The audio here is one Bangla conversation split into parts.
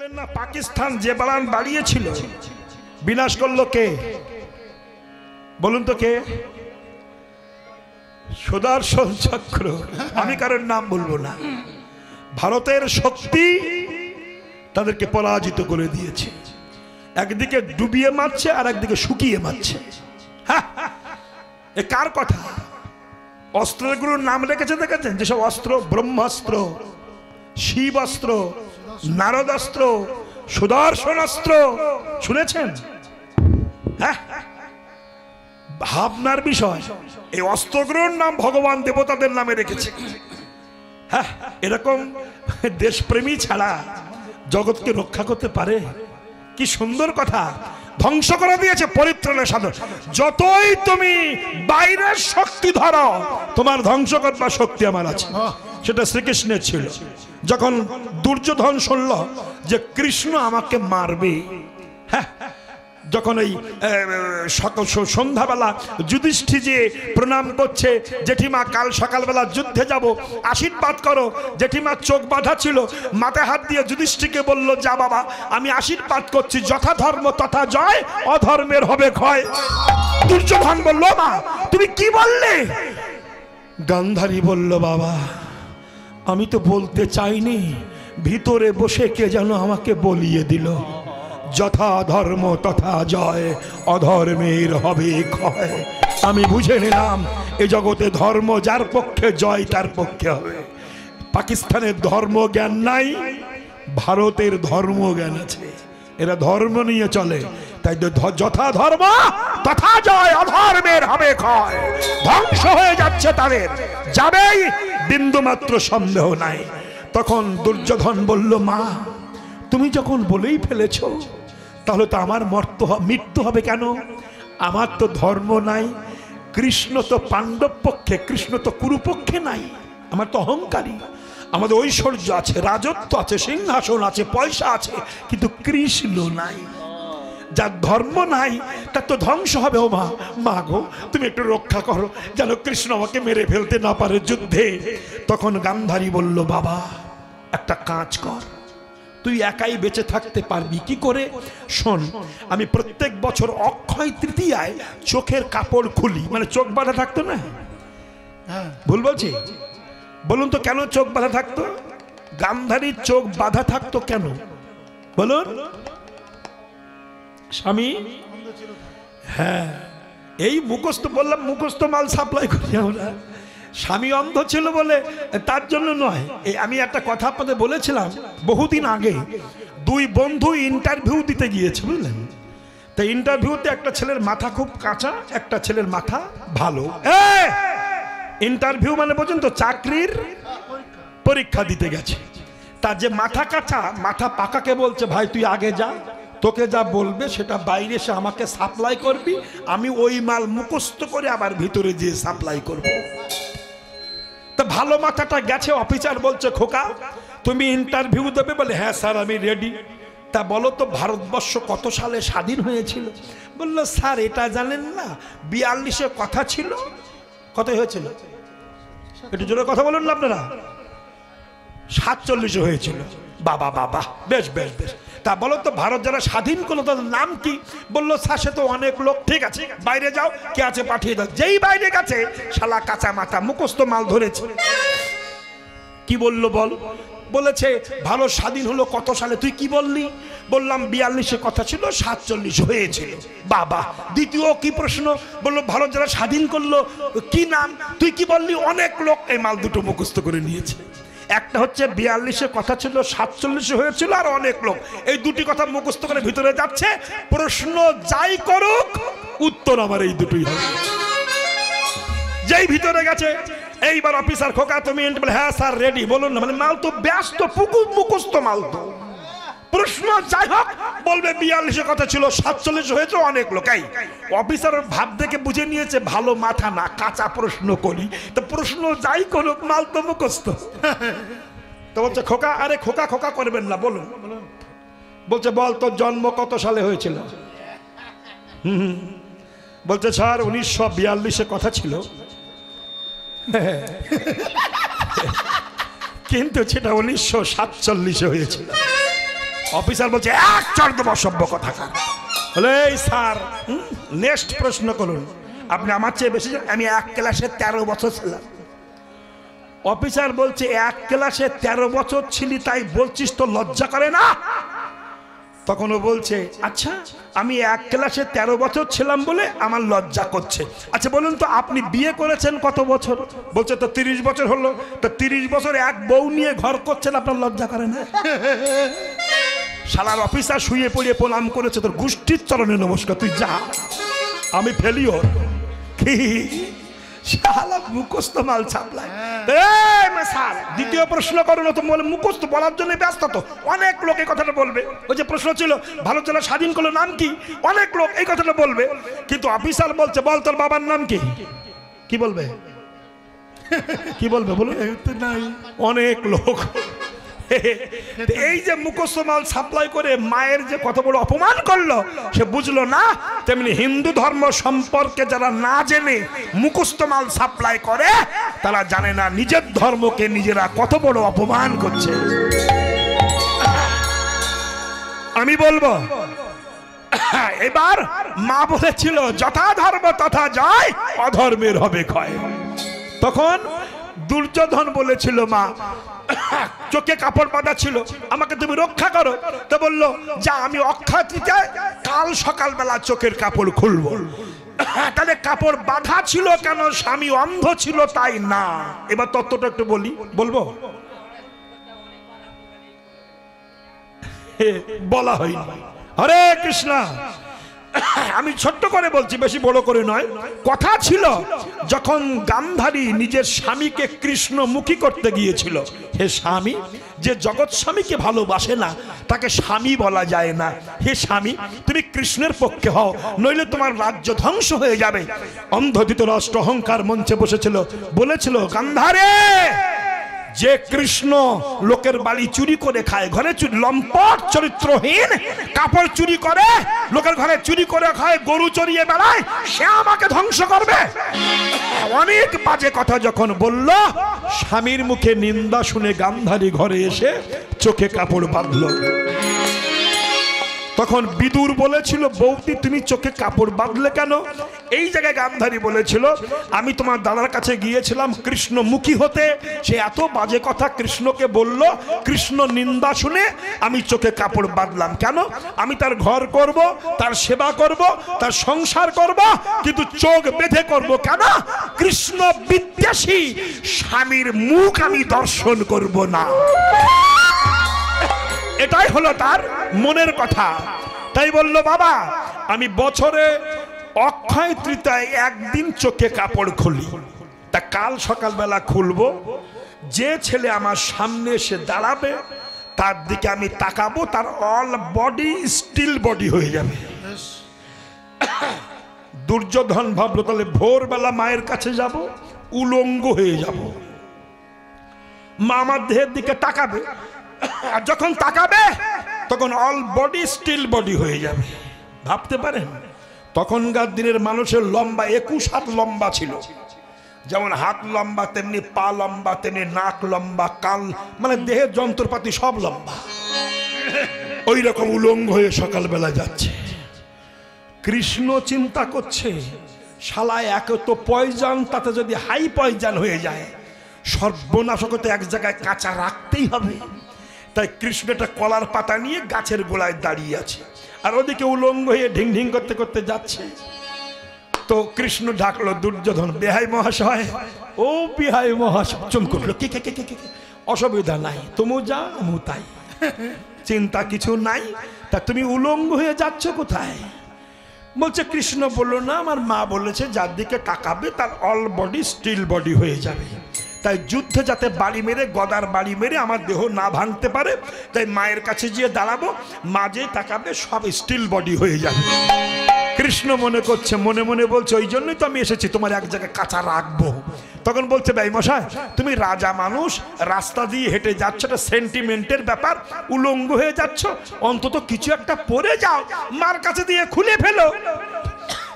দেখলেন না পাকিস্তান যে বাড়ান বাড়িয়েছিল বিনাশ করলো কে? বলুন তো কে? সুদর্শন চক্র। আমি কারোর নাম বলবো না। ভারতের শক্তি তাদেরকে পরাজিত করে দিয়েছে। একদিকে ডুবিয়ে মারছে আর একদিকে শুকিয়ে মারছে। এ কার কথা? অস্ত্রগুলোর নাম রেখেছে দেখেছেন? যেসব অস্ত্র, ব্রহ্মাস্ত্র, শিবাস্ত্র, নারদাস্ত্র, সুদর্শন অস্ত্র, শুনেছেন? হ্যাঁ, ভাবনার বিষয়। এই অস্ত্রগুলোর নাম ভগবান দেবতাদের নামে রেখেছে। হ্যাঁ, এরকম দেশপ্রেমী ছাড়া জগৎকে রক্ষা করতে পারে? কি সুন্দর কথা! ধ্বংস করে দিয়েছে পরিত্রাণের সাধন। যতই তুমি বাইরের শক্তি ধরো, তোমার ধ্বংস করবার শক্তি আমার আছে। সেটা শ্রীকৃষ্ণের ছিল। যখন দুর্যোধন শুনল যে কৃষ্ণ আমাকে মারবে, হ্যাঁ, যখন এই সন্ধ্যাবেলা যুধিষ্ঠির যে প্রণাম করছে, জেঠিমা কাল সকালবেলা যুদ্ধে যাব, আশীর্বাদ করো। জেঠিমার চোখ বাঁধা ছিল, মাথায় হাত দিয়ে যুধিষ্ঠিরকে বলল, যা বাবা, আমি আশীর্বাদ করছি, যথা ধর্ম তথা জয়, অধর্মের হবে ক্ষয়। দুর্যোধন বলল, মা তুমি কি বললে? গান্ধারী বলল, বাবা আমি তো বলতে চাইনি, ভিতরে বসে কে যেন আমাকে বলিয়ে দিল, যথা ধর্ম তথা জয়, অধর্মের হবে ক্ষয়। আমি বুঝে নিলাম এ জগতে ধর্ম যার পক্ষে, জয় তার পক্ষে হবে। পাকিস্তানের ধর্ম জ্ঞান নাই, ভারতের ধর্ম জ্ঞান আছে। এরা ধর্ম নিয়ে চলে, তাই যথা ধর্ম তথা জয়, অধর্মের হবে ক্ষয়। ধ্বংস হয়ে যাচ্ছে তাদের, যাবেই, বিন্দু মাত্র সন্দেহ নাই। তখন দুর্যোধন বলল, মা তুমি যখন বলেই ফেলেছ, তাহলে তো আমার মৃত্যু হবে কেন? আমার তো ধর্ম নাই। কৃষ্ণ তো পাণ্ডব পক্ষে, কৃষ্ণ তো কুরুপক্ষে নাই। আমার তো অহংকারী, আমাদের ঐশ্বর্য আছে, রাজত্ব আছে, সিংহাসন আছে, পয়সা আছে, কিন্তু কৃষ্ণ নাই। যার ধর্ম নাই তার তো ধ্বংস হবে। ও মা, মা গো তুমি একটু রক্ষা করো, যেন কৃষ্ণ আমাকে মেরে ফেলতে না পারে যুদ্ধে। তখন গান্ধারী বলল, বাবা একটা কাজ কর, তুই একাই বেঁচে থাকতে পারবি কি করে? শোন, আমি প্রত্যেক বছর অক্ষয় তৃতীয়ায় চোখের কাপড় খুলি। মানে চোখ বাঁধা থাকতো না? ভুল বলছি? বলুন তো কেন চোখ বাঁধা থাকতো? গান্ধারীর চোখ বাঁধা থাকতো কেন বলুন? স্বামী, হ্যাঁ, এই মুখস্থ বললাম, মুখস্থ মাল সাপ্লাই করি আমরা। স্বামী অন্ধ ছিল বলে তার জন্য নয়। আমি একটা কথা আপনাদের বলেছিলাম বহুদিন আগে, দুই বন্ধু ইন্টারভিউ দিতে গিয়েছে, বুঝলেন? তো ইন্টারভিউতে একটা ছেলের মাথা খুব কাঁচা, একটা ছেলের মাথা ভালো। ইন্টারভিউ মানে বোঝেন তো, চাকরির পরীক্ষা দিতে গেছে। তার যে মাথা কাঁচা, মাথা পাকাকে বলছে, ভাই তুই আগে যা, তোকে যা বলবে সেটা বাইরে এসে আমাকে সাপ্লাই করবি, আমি ওই মাল মুখস্থ করে আবার ভিতরে যেয়ে সাপ্লাই করব। তা ভালো মাথাটা গেছে, অফিসার বলছে, খোকা তুমি ইন্টারভিউ দেবে? বলে, হ্যাঁ স্যার আমি রেডি। তা বলো তো ভারতবর্ষ কত সালে স্বাধীন হয়েছিল? বললো, স্যার এটা জানেন না, 42-এ কথা ছিল। কত হয়েছিল? একটু জোরে কথা বলুন না আপনারা। 47-এ হয়েছিল। বাবা বাবা, বেশ বেশ বেশ। তা বলো তো ভারত যারা স্বাধীন করলো তাদের নাম কি? বললো, স্যার সে তো অনেক লোক। ঠিক আছে, বাইরে যাও, কে আছে পাঠিয়ে দাও। যেই বাইরে গেছে, শালা কাঁচা মাথা মুখস্থ মাল ধরেছে। কি বললো বল? বলেছে ভারত স্বাধীন হলো কত সালে? তুই কি বললি? বললাম 42-এ কথা ছিল, 47 হয়েছিল। বাবা, দ্বিতীয় কি প্রশ্ন? বললো ভারত যারা স্বাধীন করলো কি নাম? তুই কি বললি? অনেক লোক। এই মাল দুটো মুখস্থ করে নিয়েছে। একটা হচ্ছে 42-এ কথা ছিল, 47 হয়েছিল, আর অনেক লোক। এই দুটি কথা মুখস্থ করে ভিতরে যাচ্ছে। প্রশ্ন যাই করুক, উত্তর আমার এই দুটোই হবে। যেই ভিতরে গেছে, এইবার অফিসার, খোকা তুমি? বলে, হ্যাঁ স্যার রেডি। বলুন না। মানে মাল তো ব্যস্ত, মুখস্থ মাল তো। প্রশ্ন যাই হোক, বলবে 42-এ কথা ছিল, 47 হয়েছে, অনেক লোক। এই অফিসার ভাব দেখে বুঝে নিয়েছে ভালো মাথা না, কাঁচা প্রশ্ন করি। তো প্রশ্ন যাই করুক, মাল তো মুখস্থ। তো বলছে, খোকা, আরে খোকা খোকা করবেন না, বলুন। বলছে, বল তোর জন্ম কত সালে হয়েছিল? বলছে, স্যার 1942-এ কথা ছিল, কিন্তু সেটা 1947-এ হয়েছিল। অফিসার বলছে এক চড় দেব অসভ্য কথাকার। বলে এই স্যার নেক্সট প্রশ্ন করুন, আপনি আমার চেয়ে বেশি জানেন। আমি এক ক্লাসে 13 বছর ছিলাম। অফিসার বলছে এক ক্লাসে 13 বছর ছিলি তাই বলছিস তো লজ্জা করে না? তখন ও বলছে আচ্ছা আমি এক ক্লাসে 13 বছর ছিলাম বলে আমার লজ্জা করছে। আচ্ছা বলুন তো আপনি বিয়ে করেছেন কত বছর? বলছে তো 30 বছর হলো। তো 30 বছর এক বউ নিয়ে ঘর করছেন, আপনার লজ্জা করে না? শালার অফিসার শুয়ে পড়িয়ে প্রণাম করেছে, তোর গোষ্ঠীর চরণে নমস্কার, তুই যা, আমি ফেলিওর। কি শালা মুখস্থ মাল ছাপলায়। স্যার দ্বিতীয় প্রশ্ন করো না, তো বলে মুখস্থ বলার জন্য ব্যস্ত, তো অনেক লোক এই কথাটা বলবে। ওই যে প্রশ্ন ছিল ভারত জেলা স্বাধীন করলো নাম কি, অনেক লোক এই কথাটা বলবে। কিন্তু অফিসার বলছে বল তোর বাবার নাম কি? কি বলবে? কি বলবে বলুন? অনেক লোক। এই যে মুখস্থ মাল সাপ্লাই করে মায়ের যে কত বড় অপমান করলো, সে বুঝলো না। তেমনি হিন্দু ধর্ম সম্পর্কে যারা না জেনে মুখস্থ মাল সাপ্লাই করে, তারা জানে না নিজের ধর্মকে নিজেরা কত বড় অপমান করছে। আমি বলবো এবার মা বলেছিল যথা ধর্ম তথা জয়, অধর্মের হবে ক্ষয়। তখন দুর্যোধন বলেছিল মা চোখে কাপড় বাঁধা ছিল, আমাকে তুমি রক্ষা করো। তো বললো যা আমি অক্ষয় তৃতীয়ায় কাল সকালবেলা চোখের কাপড় খুলবো। তাহলে কাপড় বাঁধা ছিল কেন? স্বামী অন্ধ ছিল তাই না। এবার তত্ত্বটা একটু বলবো। বলা হয়নি। হরে কৃষ্ণ। আমি ছোট্ট করে বলছি, বেশি বড় করে নয়। কথা ছিল যখন গান্ধারী নিজের স্বামীকে কৃষ্ণমুখী করতে গিয়েছিল, হে স্বামী, যে জগৎ স্বামীকে ভালোবাসে না তাকে স্বামী বলা যায় না। হে স্বামী, তুমি কৃষ্ণের পক্ষে হও, নইলে তোমার রাজ্য ধ্বংস হয়ে যাবে। অন্ধ ধৃতরাষ্ট্র অহংকার মঞ্চে বসেছিল, বলেছিল গান্ধারে, যে কৃষ্ণ লোকের বাড়ি চুরি করে খায়, ঘরে চুরি, লম্পট চরিত্রহীন, কাপড় চুরি করে, লোকের ঘরে চুরি করে খায়, গরু চড়িয়ে বেড়ায়, সে আমাকে ধ্বংস করবে। অনেক বাজে কথা যখন বলল, স্বামীর মুখে নিন্দা শুনে গান্ধারী ঘরে এসে চোখে কাপড় বাঁধল। তখন বিদুর বলেছিল বৌদি তুমি চোখে কাপড় বাঁধলে কেন? এই জায়গায় গান্ধারী বলেছিল আমি তোমার দাদার কাছে গিয়েছিলাম কৃষ্ণমুখী হতে, সে এত বাজে কথা কৃষ্ণকে বলল, কৃষ্ণ নিন্দা শুনে আমি চোখে কাপড় বাঁধলাম। কেন? আমি তার ঘর করব, তার সেবা করব, তার সংসার করব, কিন্তু চোখ বেঁধে করব কেন? কৃষ্ণ বিদ্বেষী স্বামীর মুখ আমি দর্শন করব না। এটাই হলো তার মনের কথা। তাই বলল বাবা আমি বছরে অক্ষয় তৃতীয়ায় একদিন চোখে কাপড় খুলি, তা কাল সকালবেলা খুলবো। যে ছেলে আমার সামনে এসে দাঁড়াবে তার দিকে আমি তাকাবো, তার অল বডি স্টিল বডি হয়ে যাবে। দুর্যোধন ভাবলো তাহলে ভোরবেলা মায়ের কাছে যাব, উলঙ্গ হয়ে যাব, মা আমার দেহের দিকে তাকাবে, আর যখন তাকাবে তখন অল বডি স্টিল বডি হয়ে যাবে। ভাবতে পারেন তখনকার দিনের মানুষের লম্বা 21 হাত লম্বা ছিল, যেমন হাত লম্বা তেমনি পা লম্বা, তেমনি নাক লম্বা, কাল মানে দেহের যন্ত্রপাতি সব লম্বা। ওই রকম উলঙ্গ হয়ে সকালবেলা যাচ্ছে। কৃষ্ণ চিন্তা করছে শালায় এক তো পয়জন, তাতে যদি হাই পয়জন হয়ে যায় সর্বনাশকতা এক জায়গায় কাঁচা রাখতেই হবে। তাই কৃষ্ণ একটা কলার পাতা নিয়ে গাছের গোড়ায় দাঁড়িয়ে আছে, আর ওদিকে উলঙ্গ হয়ে ঢিং ঢিং করতে করতে যাচ্ছে। তো কৃষ্ণ ডাকলো দুর্যোধন, বেহাই মহাশয়, ও বেহাই মহাশয়। চমক উঠলো, কে কে কে কে কে? অসুবিধা নাই, তুমি যা আমি তাই, চিন্তা কিছু নাই। তা তুমি উলঙ্গ হয়ে যাচ্ছ কোথায়? বলছে কৃষ্ণ বললো না, আমার মা বলেছে যার দিকে তাকাবে তার অল বডি স্টিল বডি হয়ে যাবে। তাই যুদ্ধে যাতে বাড়ি মেরে, গদার বাড়ি মেরে আমার দেহ না ভাঙতে পারে, তাই মায়ের কাছে গিয়ে দাঁড়াবো, মা যে তাকাবে সব স্টিল বডি হয়ে যাবে। কৃষ্ণ মনে করছে, মনে মনে বলছে ওই জন্যই তো আমি এসেছি, তোমার এক জায়গায় কাঁচা রাখবো। তখন বলছে ভাই মশাই তুমি রাজা মানুষ, রাস্তা দিয়ে হেঁটে যাচ্ছ, এটা সেন্টিমেন্টের ব্যাপার, উলঙ্গ হয়ে যাচ্ছ, অন্তত কিছু একটা পরে যাও, মার কাছে দিয়ে খুলে ফেলো।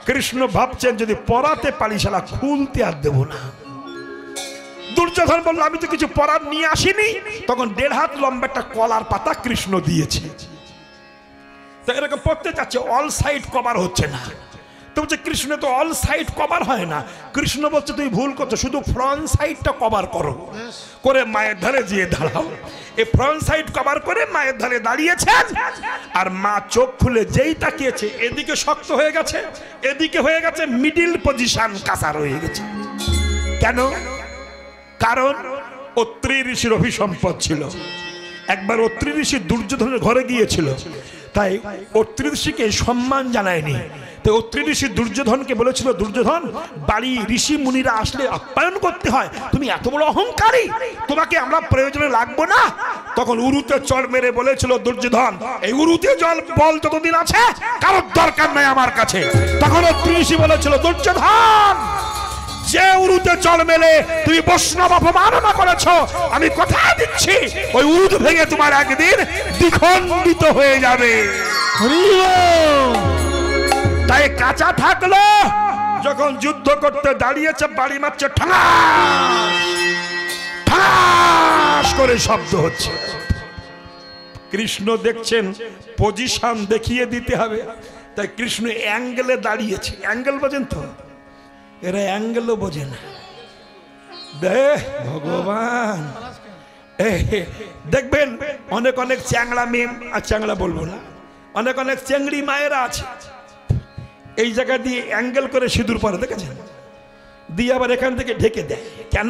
কৃষ্ণ ভাবছেন যদি পরাতে পারি শালা খুলতে আর দেবো না। দুর্যোধন বলল আমি তো কিছু পরার নিয়ে আসিনি। তখন 1.5 হাত লম্বা একটা কলার পাতা কৃষ্ণ দিয়েছে। তো এরকম পড়তে যাচ্ছে, অল সাইড কভার হচ্ছে না। তো বলছে কৃষ্ণ তো অল সাইড কভার হয় না। কৃষ্ণ বলছে তুই ভুল করছো, শুধু ফ্রন্ট সাইডটা কভার করো, করে মায়ের ধারে যেয়ে দাঁড়াও। এই ফ্রন্ট সাইড কভার করে মায়ের ধারে দাঁড়িয়েছেন, আর মা চোখ খুলে যেই তাকিয়েছে, এদিকে শক্ত হয়ে গেছে, এদিকে হয়ে গেছে মিডিল পজিশন, কাঁচা রয়ে গেছে। কেন? কারণ অত্রি ঋষির অভিসম্পদ ছিল। একবার অত্রি ঋষি দুর্যোধনের ঘরে গিয়েছিল, তাই অত্রি ঋষিকে সম্মান জানায়নি। তো অত্রি ঋষি দুর্যোধনকে বলেছিল, দুর্যোধন, বাড়ি ঋষি মুনিরা আসলে আপ্যায়ন করতে হয়, তুমি এত বড় অহংকারী, তোমাকে আমরা প্রয়োজনে লাগবো না। তখন উরুতে চড় মেরে বলেছিল দুর্যোধন, এই উরুতে জল বল যতদিন আছে কারোর দরকার নাই আমার কাছে। তখন অত্রি ঋষি বলেছিল, দুর্যোধন, যে উরুতে চল মেলে তুমি বৈষ্ণব অপমাননা করেছো, আমি কথা দিচ্ছি ওই উরুত ভেঙে তোমার একদিন দ্বিখণ্ডিত হয়ে যাবে। তাই কাঁচা থাকলো, যখন যুদ্ধ করতে দাঁড়িয়েছে বাড়ি মারছে, ঠাস ঠাস করে শব্দ হচ্ছে। কৃষ্ণ দেখছেন পজিশন দেখিয়ে দিতে হবে, তাই কৃষ্ণ অ্যাঙ্গেলে দাঁড়িয়েছে। অ্যাঙ্গেল বোঝেন তো? এরা অ্যাঙ্গেলও বোঝে না। ভগবান, দেখবেন অনেক অনেক চ্যাংড়া মেম, আর চ্যাংড়া বলবো না, অনেক অনেক চেংড়ি মায়েরা আছে, এই জায়গা দিয়ে অ্যাঙ্গেল করে সিঁদুর পরে, দেখেছেন? দিয়ে আবার এখান থেকে ঢেকে দেয়। কেন?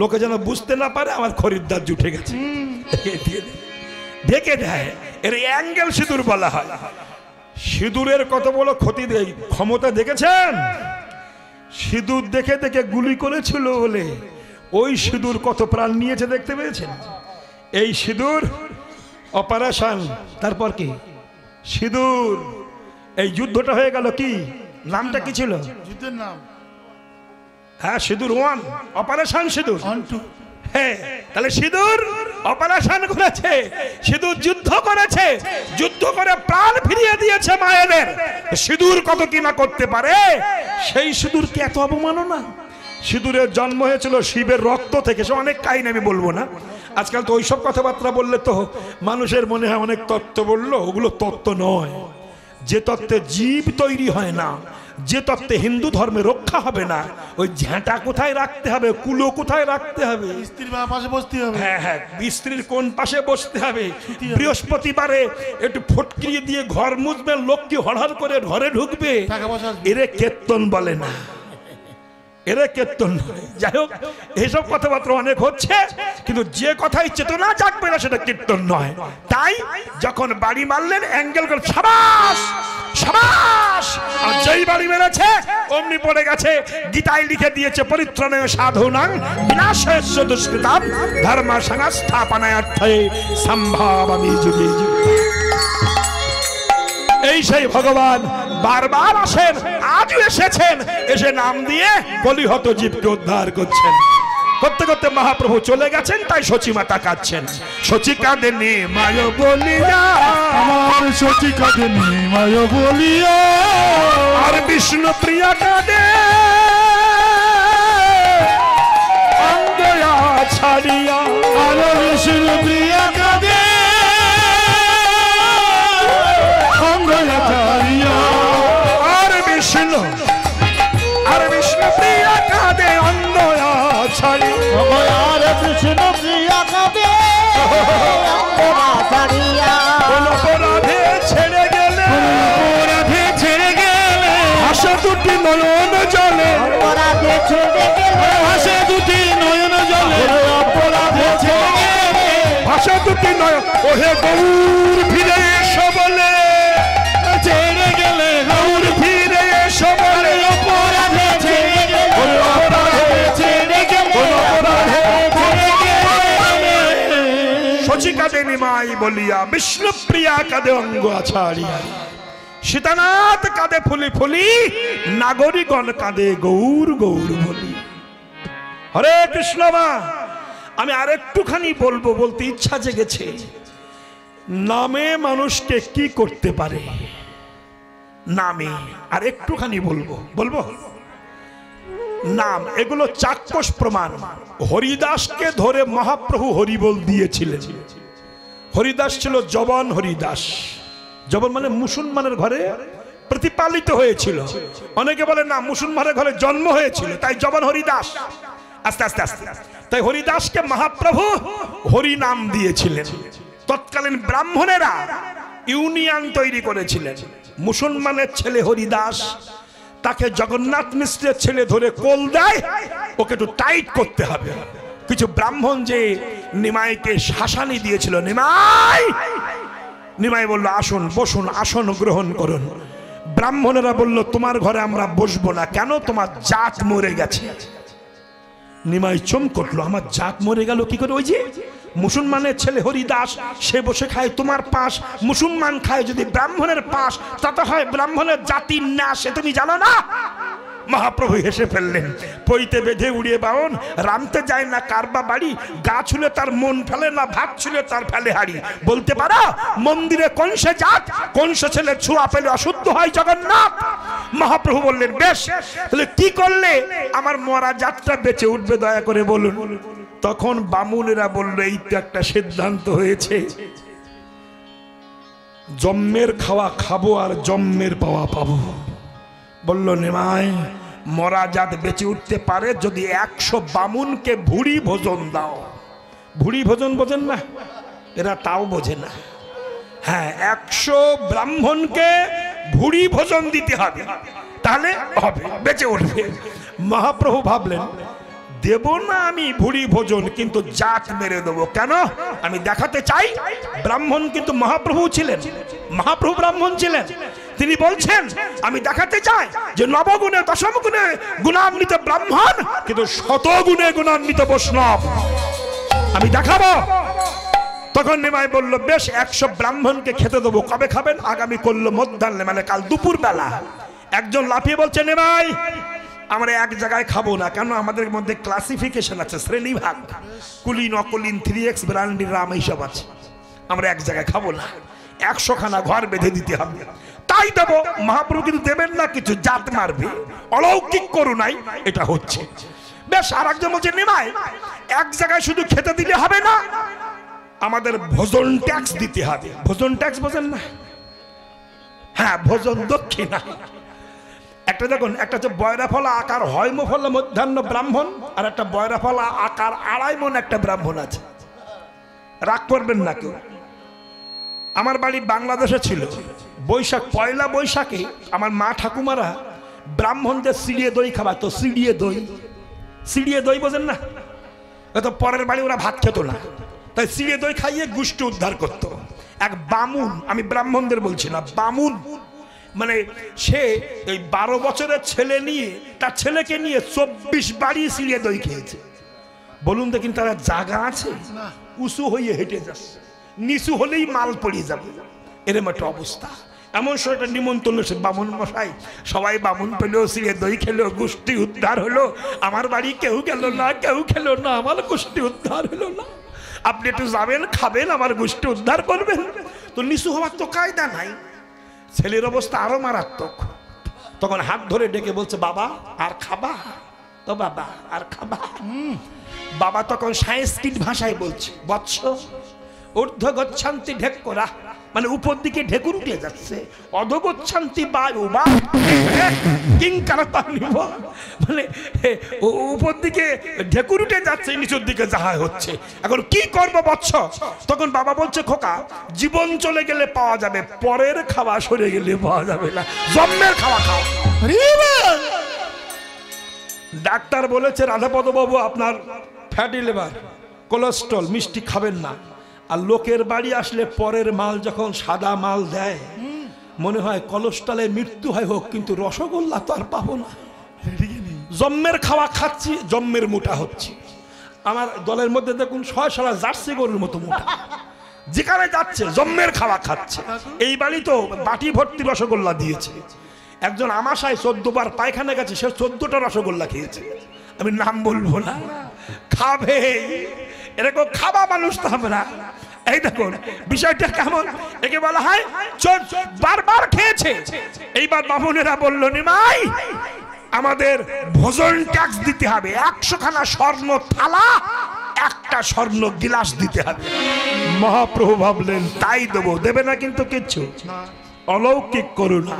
লোকে যেন বুঝতে না পারে আমার খরিদ্দার জুটে গেছে, ঢেকে দেয়। এর অ্যাঙ্গেল সিঁদুর বলা হয়। সিঁদুরের কত বড় ক্ষতি দেয়, ক্ষমতা দেখেছেন? সিঁদুর দেখে দেখে গুলি করেছিল বলে ওই সিঁদুর কত প্রাণ নিয়েছে দেখতে পেয়েছেন? এই সিঁদুর অপারেশন, তারপর কি সিঁদুর। এই যুদ্ধটা হয়ে গেল, কি নামটা কি ছিল যুদ্ধের নাম? হ্যাঁ, সিঁদুর 1, অপারেশন সিঁদুর 1, 2। হ্যাঁ, তাহলে সিঁদুর অপারেশন করেছে, সিঁদুর যুদ্ধ করেছে, যুদ্ধ করে প্রাণ ফিরিয়ে দিয়েছে মায়েদের। সিঁদুর কত কি না করতে পারে, সেই সিঁদুরকে এত অবমাননা। সিঁদুরের জন্ম হয়েছিল শিবের রক্ত থেকে, সে অনেক কাহিনী আমি বলবো না। আজকাল তো ওইসব কথাবার্তা বললে তো মানুষের মনে হয় অনেক তত্ত্ব বললো, ওগুলো তত্ত্ব নয়। যে তত্ত্বে জীব তৈরি হয় না, যে তত্ত্বে হিন্দু ধর্মে রক্ষা হবে না, ওই ঝ্যাঁটা কোথায় রাখতে হবে, কুলো কোথায় রাখতে হবে, স্ত্রীর পাশে বসতে হবে। হ্যাঁ হ্যাঁ, স্ত্রীর কোন পাশে বসতে হবে, বৃহস্পতিবারে একটু ফটকিয়ে দিয়ে ঘর মুছবে, লক্ষ্মী হড়হড় করে ঘরে ঢুকবে, এরে কীর্তন বলে না, এরা কীর্তন নয়। যাই হোক, এইসব কথাবার্তা অনেক হচ্ছে, কিন্তু যে কথাই চেতনা জাগবে না সেটা কীর্তন নয়। তাই যখন বাড়ি মারলেন, অ্যাঙ্গেল করে সাবাস সাবাস, আর যেই বাড়ি মেরেছে অমনি পড়ে গেছে। গীতায় লিখে দিয়েছে, পরিত্রাণায় সাধুনাং বিনাশাস্য দুষ্কৃতাম ধর্ম সংস্থাপনার্থে সম্ভাবামি যুগে যুগে। এই সেই ভগবান বারবার আসেন, আজও এসেছেন, এসে নাম দিয়ে বলিহত জীবকে উদ্ধার করছেন। করতে করতে মহাপ্রভু চলে গেছেন, তাই সচী মাতা কাঁদছেন। সচী কাঁদেনি মায় বলিয়া, আমার সচী কাঁদেনি মায় বলিয়া, আর বিষ্ণু প্রিয়া কাঁদে অঙ্গয়া ছাড়িয়া, আর বিষ্ণু প্রিয়া কাঁদে অঙ্গয়া ছাড়িয়া, আর বিষ্ণু প্রিয়া কাঁদে অঙ্গয়া ছাড়িয়া, আর বিষ্ণু প্রিয়া কাঁদে অঙ্গয়া ছাড়িয়া। কোন অপরাধে ছেড়ে গেলে, অপরাধে ছেড়ে গেলে হাসে দুটি নয়ন জলে, অপরাধে ছেড়ে গেলে হাসে দুটি নয়ন জলে, অপরাধে ছেড়ে গেলে হাসে দুটি নয়ন, ওহে গৌর ফিরে এসো বলে, ছেড়ে গেলে গৌর ফিরে এসো বলে, অপরাধে ছেড়ে গেলে, অপরাধে ছেড়ে গেলে, অপরাধে ছেড়ে গেলে। সচী কাঁদেনি মাই বলিয়া, বিষ্ণু প্রিয়া কাঁদে অঙ্গ ছাড়িয়া, সীতানাথ কাঁদে ফুলি ফুলি, নাগরিকগণ কাঁদে গৌর গৌর বলি। হরে কৃষ্ণ। মা, আমি আরেকটুখানি বলবো, বলতে ইচ্ছা জেগেছে। নামে মানুষকে কি করতে পারে, নামে আর একটুখানি বলবো। নাম, এগুলো চাক্ষুষ প্রমাণ। হরিদাসকে ধরে মহাপ্রভু হরিবোল দিয়েছিলেন। হরিদাস ছিল জবান হরিদাস, জবন মানে মুসলমানের ঘরে প্রতিপালিত হয়েছিল। অনেকে বলে না, মুসলমানের ঘরে জন্ম হয়েছিল, তাই জবন হরিদাস। আস্তে আস্তে আস্তে তাই হরিদাসকে মহাপ্রভু হরি নাম দিয়েছিলেন। তৎকালীন ব্রাহ্মণেরা ইউনিয়ন তৈরি করেছিলেন। মুসলমানের ছেলে হরিদাস, তাকে জগন্নাথ মিশ্রের ছেলে ধরে কোল দেয়, ওকে একটু টাইট করতে হবে। কিছু ব্রাহ্মণ যে নিমাইকে শাসানি দিয়েছিল, নিমাই বলল আসুন বসুন, আসন গ্রহণ করুন। ব্রাহ্মণেরা বলল তোমার ঘরে আমরা বসবো না। কেন? তোমার জাত মরে গেছে। নিমাই চমকটলো, আমার জাত মরে গেল কি করে? ওই যে মুসলমানের ছেলে হরিদাস, সে বসে খায় তোমার পাশ, মুসলমান খায় যদি ব্রাহ্মণের পাশ, তাতে হয় ব্রাহ্মণের জাতির নাশ। সে তুমি জানো না? মহাপ্রভু হেসে ফেললেন। পইতে বেঁধে উড়িয়ে বাউন, রামতে যায় না কারবা বাড়ি, গা ছুলে তার মন ফেলে না, ভাত ছুলে তার ফেলে হাড়ি। বলতে পারো মন্দিরে কোন সে জাত, কোন সে ছেলে ছোঁয়া পেলে অশুদ্ধ হয় জগন্নাথ? মহাপ্রভু বললেন বেশ, তাহলে কি করলে আমার মরা জাতটা বেঁচে উঠবে দয়া করে বলুন। তখন বামুনেরা বলল এই তো একটা সিদ্ধান্ত হয়েছে, জম্মের খাওয়া খাবো আর জম্মের পাওয়া পাবো। বলল নিমাই, মরা জাত বেঁচে উঠতে পারে যদি 100 বামুনকে ভুড়ি ভোজন দাও। ভুড়ি ভোজন বোঝেন না? এরা তাও বোঝে না। হ্যাঁ, 100 ব্রাহ্মণকে ভুড়ি ভোজন দিতে হবে, তাহলে হবে, বেঁচে উঠবে। মহাপ্রভু ভাবলেন দেব না আমি ভুড়ি ভোজন, কিন্তু জাত মেরে দেবো। কেন? আমি দেখাতে চাই ব্রাহ্মণ কিন্তু মহাপ্রভু ছিলেন, মহাপ্রভু ব্রাহ্মণ ছিলেন। তিনি বলছেন আমি দেখাতে চাই যে নবগুণে দশম গুণে গুণান্বিত ব্রাহ্মণ, কিন্তু শতগুণে গুণান্বিত বৈষ্ণব আমি দেখাবো। তখন নিমাই বলল বেশ, 100 ব্রাহ্মণকে খেতে দেবো। কবে খাবেন? আগামী করল মধ্যাহ্নে, মানে কাল দুপুর বেলা। একজন লাফিয়ে বলছে নিমাই, আমরা এক জায়গায় খাবো না। কেন? আমাদের মধ্যে ক্লাসিফিকেশন আছে, শ্রেণীভাগ, কুলিন অকুলিন 3x ব্রান্ডি রাম এইসব আছে। আমরা এক জায়গায় খাবো না, 100 খানা ঘর বেঁধে দিতে হবে। তাই দেবো। মহাপ্রভু কিন্তু দেবেন না, কিছু জাত মারবে, অলৌকিক করুণাই এটা হচ্ছে। বেশ, আর একজন বলছে নিমাই, এক জায়গায় শুধু খেতে দিলে হবে না, আমাদের ভোজন ট্যাক্স দিতে হবে। ভোজন ট্যাক্স বোঝেন না? হ্যাঁ, ভোজন দক্ষিণা। একটা দেখুন, একটা হচ্ছে বয়রা ফলা আকার হয় ফলা মধ্যাহ্ন ব্রাহ্মণ, আর একটা বয়রা ফলা আকার 2.5 মণ একটা ব্রাহ্মণ আছে। রাগ করবেন না কেউ। আমার বাড়ি বাংলাদেশে ছিল। বৈশাখ, পয়লা বৈশাখে আমার মা ঠাকুমারা ব্রাহ্মণদের সিঁড়িয়ে দই খাওয়াতো। সিঁড়িয়ে দই, সিঁড়িয়ে দই বোঝেন না? তো পরের বাড়ি ওরা ভাত খেত না, তাই সিঁড়িয়ে দই খাইয়ে গোষ্ঠী উদ্ধার করতো। এক বামুন, আমি ব্রাহ্মণদের বলছি না, বামুন মানে সে এই 12 বছরের ছেলে নিয়ে, তার ছেলেকে নিয়ে 24 বাড়ি সিঁড়িয়ে দই খেয়েছে। বলুন দেখিন তারা জায়গা আছে? উঁচু হয়ে হেঁটে যাচ্ছে, নিচু হলেই মাল পড়ে যাবে, এরকম একটা অবস্থা। এমন সময় একটা নিমন্ত্রণ এসে, বামুন মশাই সবাই বামুন পেলো, সিঁড়িয়ে দই খেলো, গোষ্ঠী উদ্ধার হলো। আমার বাড়ি কেউ গেল না, কেউ খেলো না, আমার গোষ্ঠী উদ্ধার হলো না। আপনি একটু যাবেন, খাবেন, আমার গোষ্ঠী উদ্ধার করবেন। তো নিচু হওয়ার তো কায়দা নাই। ছেলের অবস্থা আরো মারাত্মক। তখন হাত ধরে ডেকে বলছে বাবা আর খাবা? তো বাবা আর খাবা? বাবা তখন সাংস্কৃতিক ভাষায় বলছে বৎস ঊর্ধ্ব গচ্ছান্তি ঢেকুরা, মানে উপর দিকে ঢেকুর উঠে যাচ্ছে, অধগচ্ছান্তি বায়ু বা মানে উপর দিকে ঢেকুর উঠে যাচ্ছে, নিচের দিকে যাহা হচ্ছে। এখন কি করব বৎস? তখন বাবা বলছে খোকা, জীবন চলে গেলে পাওয়া যাবে, পরের খাওয়া সরে গেলে পাওয়া যাবে না, জন্মের খাওয়া খাও। ডাক্তার বলেছে রাধাপদ বাবু আপনার ফ্যাটি লিভার, কোলেস্ট্রল, মিষ্টি খাবেন না। আর লোকের বাড়ি আসলে পরের মাল যখন সাদা মাল দেয়, মনে হয় কোলেস্ট্রলে মৃত্যু হয় হোক, কিন্তু রসগোল্লা তো আর পাবো না। জম্মের খাওয়া খাচ্ছি, জম্মের মোটা হচ্ছে। আমার দলের মধ্যে দেখুন 6 জার্সি গরুর মতো মোটা, যেখানে যাচ্ছে জম্মের খাওয়া খাচ্ছে। এই বাড়ি তো বাটি ভর্তি রসগোল্লা দিয়েছে। একজন আমাশায় 14 বার পায়খানা গেছে, সে 14টা রসগোল্লা খেয়েছে। আমি নাম বলবো না, খাবে এরকম খাবা মানুষ তো আমরা। এই দেখুন বিষয়টা কেমন, একে বলা হয় বারবার খেয়েছে। এইবার বামুনেরা বলল নিমাই আমাদের ভোজন ট্যাক্স দিতে হবে, 100 খানা স্বর্ণ থালা একটা স্বর্ণ গিলাস দিতে হবে। মহাপ্রভু ভাবলেন তাই দেবো, দেবে না কিন্তু কিচ্ছু। অলৌকিক করুণা,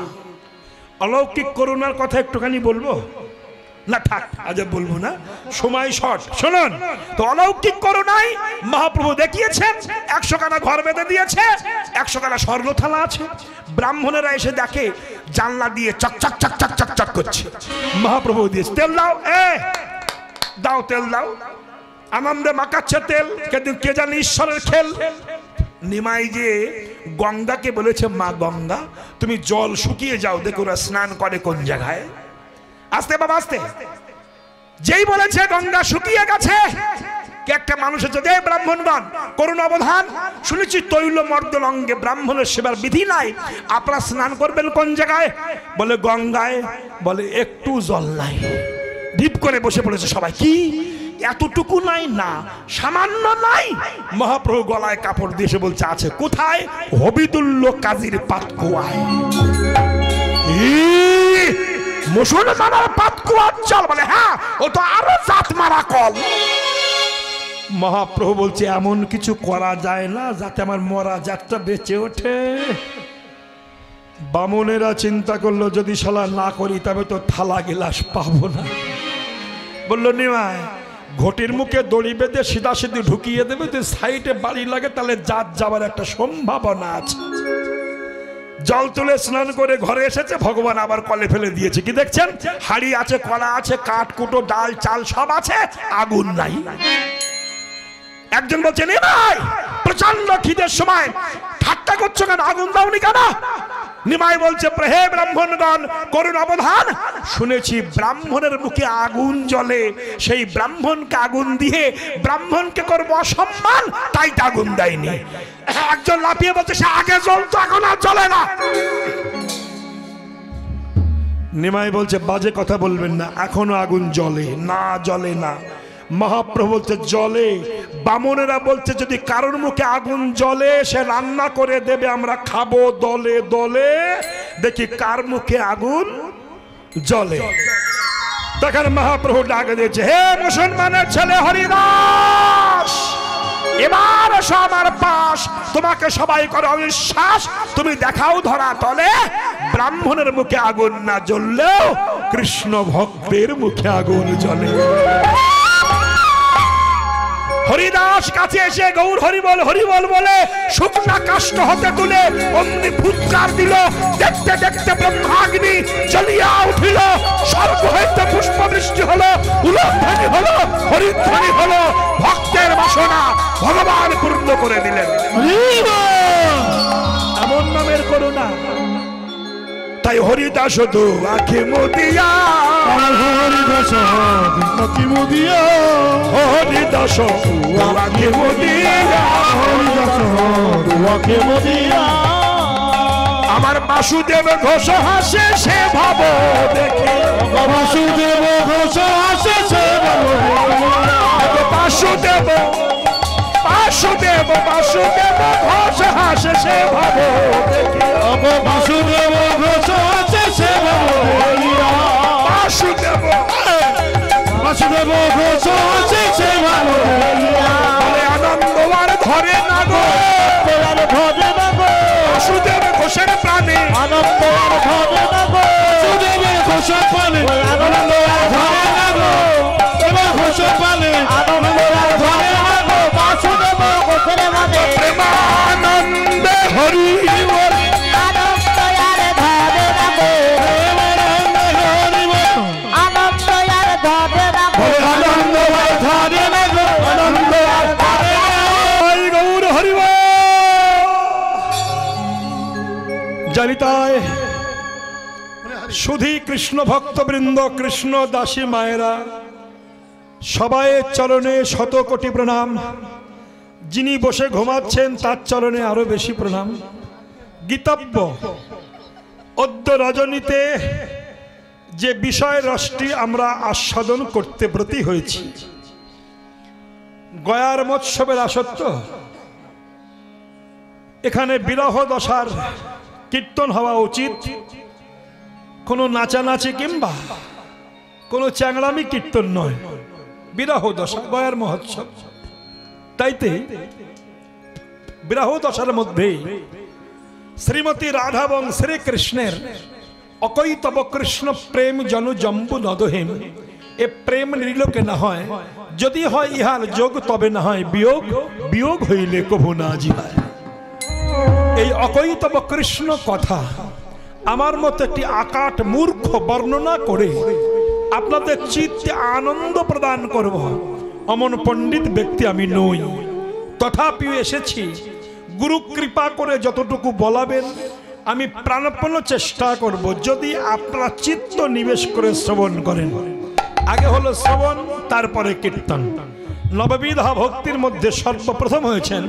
অলৌকিক করুণার কথা একটুখানি বলবো না, থাক আজ বলবো না, সময় শর্ট। শুনুন তো, অলৌকিক করুণাই মহাপ্রভু দেখিয়েছেন। 100 খানা ঘর বেঁধে দিয়েছে, 100 খানা স্বর্ণ থালা আছে। ব্রাহ্মণেরা এসে দেখে জানলা দিয়ে চক চক চক চক চক চক করছে। মহাপ্রভু দিয়েছে, তেল দাও, দাও তেল দাও। আনন্দে মাখাচ্ছে তেল, কিন্তু কে জানে ঈশ্বরের খেল। নিমাই যে গঙ্গাকে বলেছে, মা গঙ্গা তুমি জল শুকিয়ে যাও, দেখো ওরা স্নান করে কোন জায়গায়। আস্তে বাবা আস্তে, যেই বলেছে গঙ্গা শুকিয়ে গেছে, কে একটা মানুষ আছে, যে ব্রাহ্মণগণ করুণ অবধান, শুনেছি তৈল মর্দল অঙ্গে ব্রাহ্মণের সেবার বিধি নাই, আপনারা স্নান করবেন কোন জায়গায়? বলে গঙ্গায়। বলে একটু জল নাই। ঢিপ করে বসে পড়েছে সবাই, কি এতটুকু নাই? না সামান্য নাই। মহাপ্রভু গলায় কাপড় দিয়ে বলছে আছে। কোথায়? হবিদুল্ল কাজীর পাতকুয়ায়। মুসলমানের পাতকুয়ার জল? বলে হ্যাঁ, ও তো আরো জাত মারা কল। মহাপ্রভু বলছে এমন কিছু করা যায় না যাতে আমার মরা জাতটা বেঁচে ওঠে? বামুনেরা চিন্তা করলো যদি শালা না করি তবে তো থালা গিলাস পাবো না। বললো নিমাই, ঘটির মুখে দড়ি বেঁধে সিধা সিধি ঢুকিয়ে দেবে, যদি সাইডে বাড়ি লাগে তাহলে জাত যাবার একটা সম্ভাবনা আছে। জল তুলে স্নান করে ঘরে এসেছে, ভগবান আবার কলে ফেলে দিয়েছে। কি দেখছেন? হাড়ি আছে, কলা আছে, কাঠ কুটো, ডাল চাল সব আছে, আগুন নাই। একজন বলছে নিমাই প্রচন্ড খিদের সময় ঠাট্টা করছো কেন, আগুন দাওনি কেন? নিমাই বলছে, হে ব্রাহ্মণগণ করুণ অবধান, শুনেছি ব্রাহ্মণের মুখে আগুন জ্বলে, সেই ব্রাহ্মণকে আগুন দিয়ে ব্রাহ্মণকে করবো অসম্মান, তাই তো আগুন দেয়নি। একজন লাফিয়ে বলছে, সে আগে জ্বলতো এখন আর জ্বলে না। নিমাই বলছে, বাজে কথা বলবেন না, এখনো আগুন জ্বলে না, জ্বলে না। মহাপ্রভু বলছে জলে। বামনেরা বলছে যদি কারোর মুখে আগুন জ্বলে সে রান্না করে দেবে, আমরা খাবো দলে দলে, দেখি কার মুখে আগুন জ্বলে। তখন মহাপ্রভু ডাক দিয়েছে, হে মুসলমানের ছেলে হরিদাস, এবার এসো আমার পাশ, তোমাকে সবাই করে অবিশ্বাস, তুমি দেখাও ধরা তলে ব্রাহ্মণের মুখে আগুন না জ্বললেও কৃষ্ণ ভক্তের মুখে আগুন জ্বলে। হরিদাস কাছে এসে গৌর হরিবল হরিবল বলে শুকনা কাষ্ঠ হতে তুলে অগ্নি ফুৎকার দিল। দেখতে দেখতে ব্রহ্মাগ্নি জ্বলিয়া উঠিল, স্বর্গ হইতে পুষ্প বৃষ্টি হলো, উলধ্বনি হলো, হরিধ্বনি হলো, ভক্তের বাসনা ভগবান পূর্ণ করে দিলেন। এমন নামের করুণা। তাই হরিদাস দু আখি মুদিয়া, হরিদাস আখি মুদিয়া, হরিদাস আখি মুদিয়া, হরিদাস আখি মুদিয়া। আমার বাসুদেব ঘোষ হাসে সে ভাব দেখে, বাসুদেব ঘোষ হাসে সে ভাব, বাসুদেব বাসুদেব বাসুদেব ঘোষ হাসে সে ভাব দেখে, বাসুদেব ঘোষ হাসে সে ভাব, বাসুদেব বাসুদেব ঘোষ হাসে সে ভাব। বলে আনন্দ আর ধরে না গো, ধরে না গো, বাসুদেব ঘোষের প্রাণে আনন্দ আর ধরে না গো, বাসুদেব ঘোষের প্রাণে আনন্দ আর ধরে না গো, এবার ঘোষের প্রাণে আনন্দ আর ধরে না গো, বাসুদেব ঘোষের প্রাণে প্রেমানন্দ হরি বল, আনন্দ আর ধরে না গো, আনন্দ আর ধরে না গো, আনন্দ আর ধরে না গো, আনন্দ আর ধরে না গো, গৌর হরি বল। জানি তাই শুধু কৃষ্ণ ভক্তবৃন্দ, কৃষ্ণ দাসী মায়েরা, সবাই চরণে শত কোটি প্রণাম। যিনি বসে ঘুমাচ্ছেন তার চরণে আরো বেশি প্রণাম। গীতব্য অদ্য রজনীতে যে বিষয় রসটি আমরা আস্বাদন করতে ব্রতী হয়েছি, গয়ার মৎসবের আসত্ব, এখানে বিরহ দশার কীর্তন হওয়া উচিত। কোনো নাচানাচি কিংবা কোনো চ্যাংড়ামি কীর্তন নয়, বিরহ দশা, গয়ার মহোৎসব। তাইতে বিরহ দশার মধ্যে শ্রীমতী রাধা এবং শ্রীকৃষ্ণের অকৈতব কৃষ্ণ প্রেম জনু জম্বু নদহেম, এ প্রেম নিরিলোকে না হয়, যদি হয় ইহার যোগ তবে না হয় বিয়োগ, বিয়োগ হইলে কভু না জিহায়। এই অকৈতব কৃষ্ণ কথা আমার মতো একটি আকাট মূর্খ বর্ণনা করে আপনাদের চিত্তে আনন্দ প্রদান করব অমন পণ্ডিত ব্যক্তি আমি নই। তথাপিও এসেছি গুরু কৃপা করে যতটুকু বলাবেন আমি প্রাণপণ চেষ্টা করব, যদি আপনারা চিত্ত নিবেশ করে শ্রবণ করেন। আগে হলো শ্রবণ, তারপরে কীর্তন। নববিধা ভক্তির মধ্যে সর্বপ্রথম হয়েছেন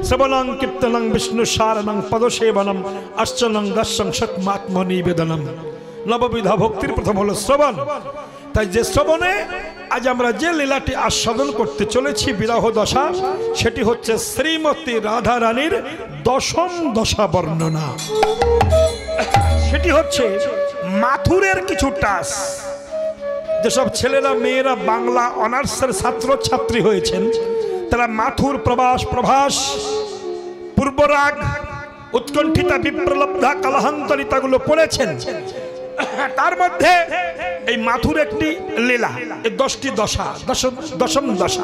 শ্রবণং কীর্তনং বিষ্ণু সারণং পদসেবনম অর্চনং দর্শন সৎমাত্ম নিবেদনম। নববিধা ভক্তির প্রথম হলো শ্রবণ। তাই যে শ্রবণে আজ আমরা যে লীলাটি আস্বাদন করতে চলেছি বিরহ দশা, সেটি হচ্ছে শ্রীমতী রাধা রানীর দশম দশা বর্ণনা। সেটি হচ্ছে মাথুরের কিছু টাস। যেসব ছেলেরা মেয়েরা বাংলা অনার্সের ছাত্র ছাত্রী হয়েছেন তারা মাথুর প্রবাস প্রভাস পূর্বরাগ উৎকণ্ঠিতা বিপ্রলব্ধা কালহান্তরিতাগুলো পড়েছেন। তার মধ্যে এই মাথুর একটি লীলা, এই 10টি দশা, দশম দশা।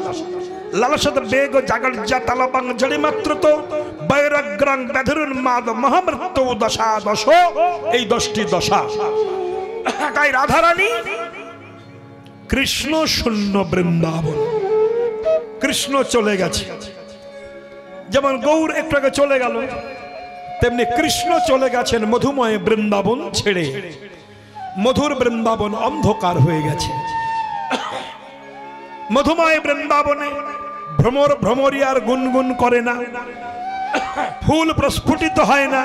লালসদ বেগ জাগর্জা তালবাং জড়ি মাত্র তো বৈরাগ্রাং ব্যাধুরুন মাদ মহামৃত্যু দশা দশ, এই 10টি দশা। তাই রাধারানী কৃষ্ণ শূন্য বৃন্দাবন, কৃষ্ণ চলে গেছে। যেমন গৌর একটু আগে চলে গেল, তেমনি কৃষ্ণ চলে গেছেন মধুময় বৃন্দাবন ছেড়ে। মধুর বৃন্দাবন অন্ধকার হয়ে গেছে। মধুময় বৃন্দাবনে ভ্রমর ভ্রমরিয়ার গুনগুন করে না, ফুল প্রস্ফুটিত হয় না,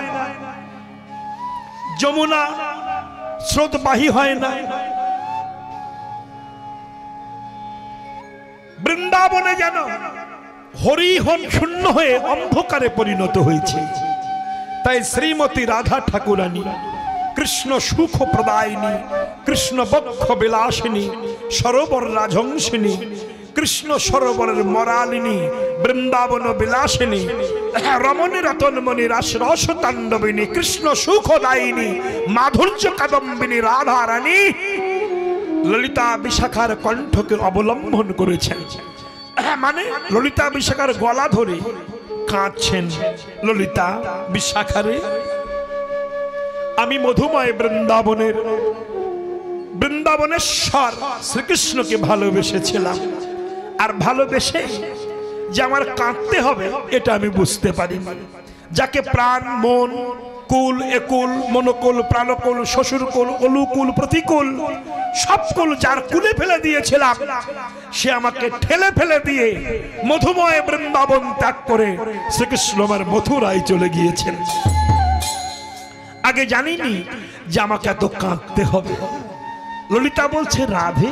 যমুনা স্রোতবাহী হয় না। বৃন্দাবনে যেন হরিহন শূন্য হয়ে অন্ধকারে পরিণত হয়েছে। তাই শ্রীমতী রাধা ঠাকুরানী কৃষ্ণ সুখ প্রদায়িনী, কৃষ্ণ বক্ষ বিলাসিনী, সরোবর রাজংসিনী, কৃষ্ণ সরোবরের মরালিনী, বৃন্দাবন বিলাসিনী, রমণী রতনমণি রাস রস তাণ্ডবিনী, কৃষ্ণ সুখদায়িনী, মাধুর্য কাদম্বিনী রাধা রানী ললিতা বিশাখার কণ্ঠকে অবলম্বন করেছেন। মানে ললিতা বিশাখার গলা ধরে কাঁদছেন, ললিতা বিশাখারে আমি মধুময় বৃন্দাবনেশ্বর শ্রীকৃষ্ণকে ভালোবেসেছিলাম, আর ভালোবেসে যে আমার কাঁদতে হবে এটা আমি বুঝতে পারি। যাকে প্রাণ মন কুল একুল মনোকুল প্রাণকুল শ্বশুরকুল অলুকুল প্রতিকুল সব কুল যার কুলে ফেলে দিয়েছিলাম, সে আমাকে ঠেলে ফেলে দিয়ে মধুময় বৃন্দাবন ত্যাগ করে শ্রীকৃষ্ণ আমার মথুরায় চলে গিয়েছেন। আগে জানিনি যে আমাকে এত কাঁদতে হবে। ললিতা বলছে, রাধে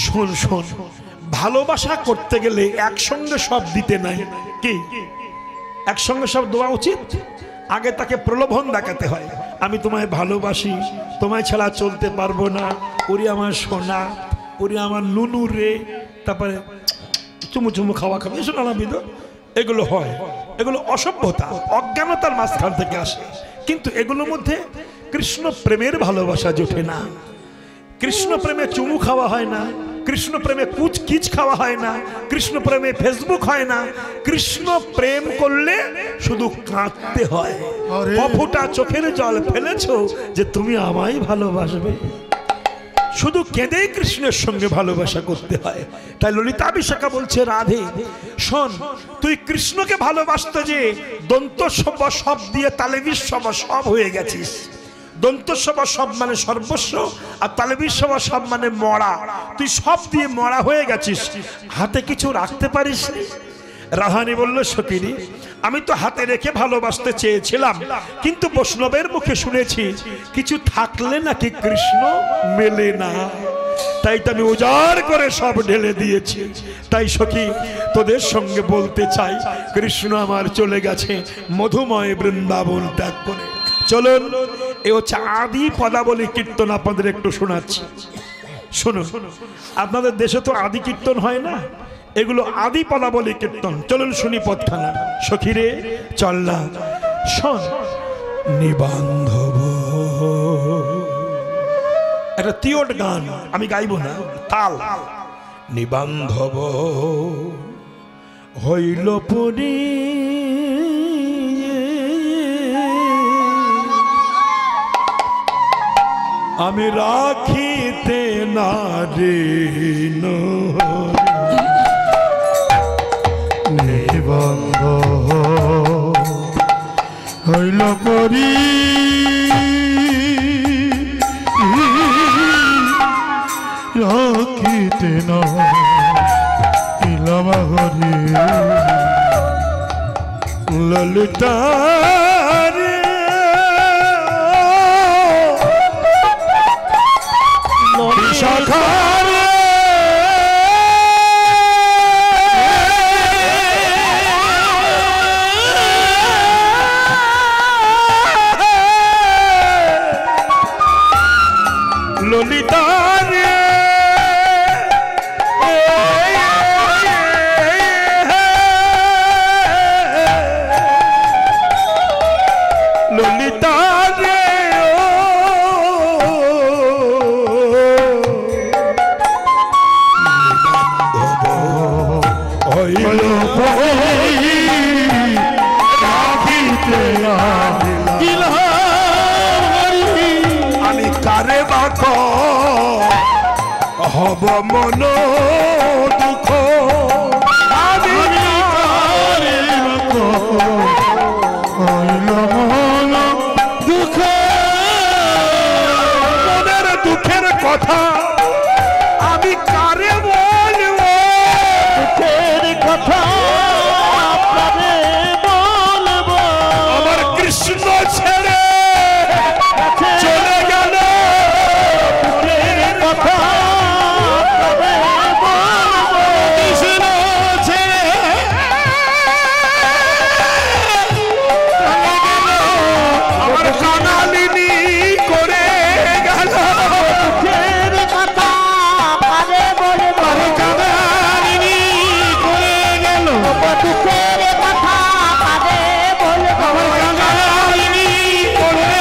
শোন শোন, ভালোবাসা করতে গেলে একসঙ্গে সব দিতে নাই। কি একসঙ্গে সব দেওয়া উচিত? আগে তাকে প্রলোভন দেখাতে হয়, আমি তোমায় ভালোবাসি, তোমায় ছাড়া চলতে পারবো না, ওরে আমার সোনা, ওরে আমার নুনু রে, তারপরে চুমু চুমু খাওয়া খাবে, এসব নানাবিধ এগুলো হয়। এগুলো অসভ্যতা, অজ্ঞানতার মাঝখান থেকে আসে। কিন্তু এগুলোর মধ্যে কৃষ্ণ প্রেমের ভালোবাসা জোটে না। কৃষ্ণ প্রেমে চুমু খাওয়া হয় না, কৃষ্ণ প্রেমে কুচ কিচ খাওয়া হয় না, কৃষ্ণ প্রেমে ফেসবুক হয় না। কৃষ্ণ প্রেম করলে শুধু কাঁদতে হয়। কফুটা চোখের জল ফেলেছো যে তুমি আমায় ভালোবাসবে, শুধু কেঁদেই কৃষ্ণের সঙ্গে ভালোবাসা করতে হয়। তাই ললিতা বিশাখা বলছে, রাধে শোন, তুই কৃষ্ণকে ভালোবাসতে যে দন্ত সব দিয়ে তালেবির সব হয়ে গেছিস। দন্ত সব মানে সর্বস্ব, আর তালেবির সব মানে মরা। তুই সব দিয়ে মরা হয়ে গেছিস, হাতে কিছু রাখতে পারিস। রাধারানী বলল, সখিনী আমি তো হাতে রেখে ভালোবাসতে চেয়েছিলাম, কিন্তু বৈষ্ণবের মুখে শুনেছি কিছু থাকলে নাকি কৃষ্ণ মেলে না, তাই তো আমি উজাড় করে সব ঢেলে দিয়েছি। তাই সখী তোদের সঙ্গে বলতে চাই, কৃষ্ণ আমার চলে গেছে মধুময় বৃন্দাবন ত্যাগ করে। চলুন, এ হচ্ছে আদি পদাবলী কীর্তন, আপনাদের একটু শোনাচ্ছি। শুনুন, আপনাদের দেশে তো আদি কীর্তন হয় না, এগুলো আদি পদাবলী কীর্তন। চলুন শুনি পদখানা। সখীরে চল না শোন নিবান্ধব, একটা তিওট গান, আমি গাইব না, তাল। নিবান্ধব হইল পুরী আমি রাখিতে নারে নিবন্ধ হইল করি রাখিতে না ইলামা হরি ললিতা শাখার ললিতার ললিতার আমি কারে বাক হব মন দুঃখ, আমি কারে বাক হইল মন দুঃখ, মনের দুঃখের কথা আমি কারে বলব, দুঃখের কথা কারে বলবো, আমার কৃষ্ণ ছেড়ে চলে গেল, দুঃখের কথা কারে বলবো, কৃষ্ণ ছেড়ে আমার কাঙালিনী করে গেল, দুঃখের কথা কারে বলবো, কাঙালিনী করে গেল, দুঃখের কথা কারে বলবো, কাঙালিনী করে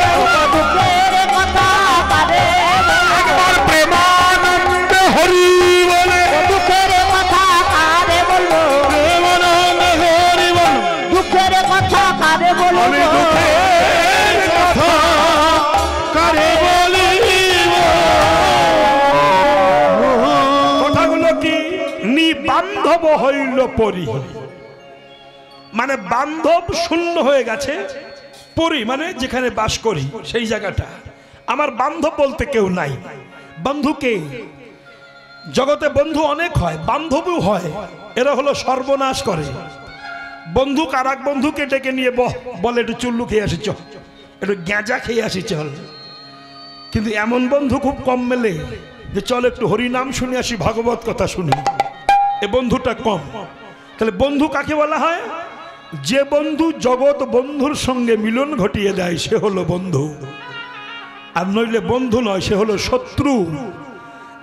গেল। দুঃখের কথা কারে বলবো, একবার প্রেমানন্দ হরি বলে, দুঃখের কথা কারে বলবো, প্রেমানন্দ হরি বল, দুঃখের কথা কারে আমি বলবো, দুঃখের কথা কারে বলিব। কথাগুলো কি? নিবান্ধব হইল পরি, মানে বান্ধব শূন্য হয়ে গেছে, পরি মানে যেখানে বাস করি সেই জায়গাটা। আমার বান্ধব বলতে কেউ নাই। বন্ধুকে জগতে বন্ধু অনেক হয়, বান্ধবও হয়, এরা হলো সর্বনাশ করে। বন্ধু আর এক বন্ধুকে ডেকে নিয়ে বলে একটু চুল্লু খেয়ে আসি চল, একটু গ্যাঁজা খেয়ে আসি চল। কিন্তু এমন বন্ধু খুব কম মেলে যে চল একটু হরিনাম শুনে আসি, ভাগবত কথা শুনি, এ বন্ধুটা কম। তাহলে বন্ধু কাকে বলা হয়? যে বন্ধু জগৎ বন্ধুর সঙ্গে মিলন ঘটিয়ে দেয় সে হলো বন্ধু, আর নইলে বন্ধু নয়, সে হলো শত্রু।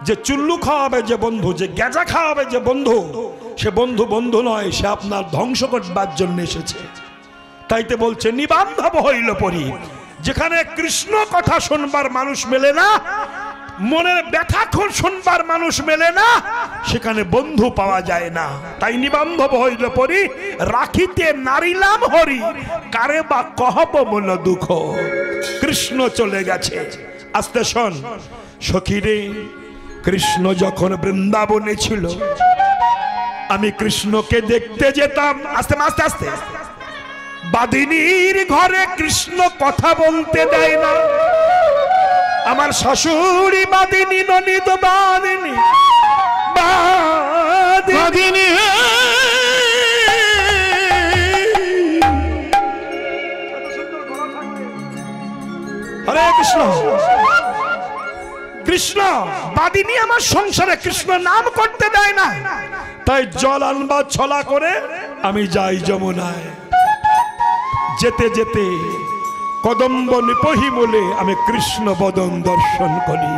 যে চুল্লু খাওয়াবে যে বন্ধু, যে গ্যাঁজা খাওয়াবে যে বন্ধু, সে বন্ধু বন্ধু নয়, সে আপনার ধ্বংস করবার জন্য এসেছে। তাইতে বলছে নিবান্ধব হইল পরি, যেখানে কৃষ্ণ কথা শুনবার মানুষ মেলে না, মনের ব্যথা শুনবার মানুষ মেলে না, সেখানে বন্ধু পাওয়া যায় না। তাই নিবান্ধব হইল পরি, রাখিতে নারিলাম হরি, কারে বা কহব মন দুঃখ। কৃষ্ণ চলে গেছে। আস্তে শোন সখীরে, কৃষ্ণ যখন বৃন্দাবনে ছিল আমি কৃষ্ণকে দেখতে যেতাম। আস্তে আস্তে আস্তে, বাদিনীর ঘরে কৃষ্ণ কথা বলতে দেয় না। আমার শাশুড়ি বাদিনী, ননিদ বাদিনী, বাদিনী হরে কৃষ্ণ। কৃষ্ণ বাদিনী আমার সংসারে কৃষ্ণ নাম করতে দেয় না, তাই জল আনবার ছলা করে আমি যাই যমুনায়। যেতে যেতে কদম্ব নিপহি বলে আমি কৃষ্ণ বদন দর্শন করি।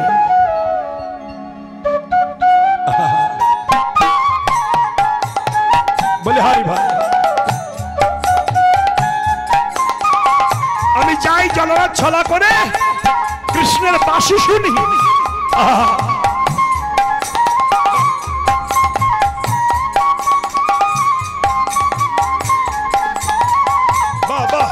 বলিহারি ভাই আমি যাই জলরাজ ছলা করে কৃষ্ণের বাঁশি শুনি আহা বাবা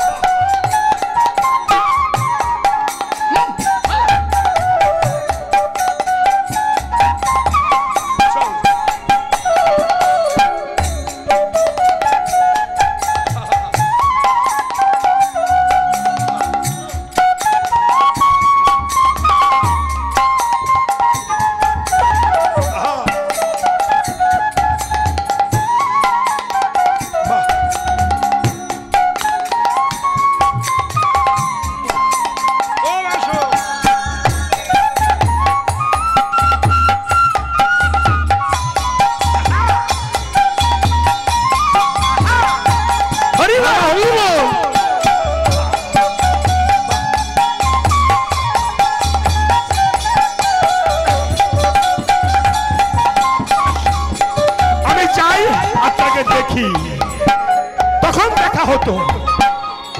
তখন দেখা হতো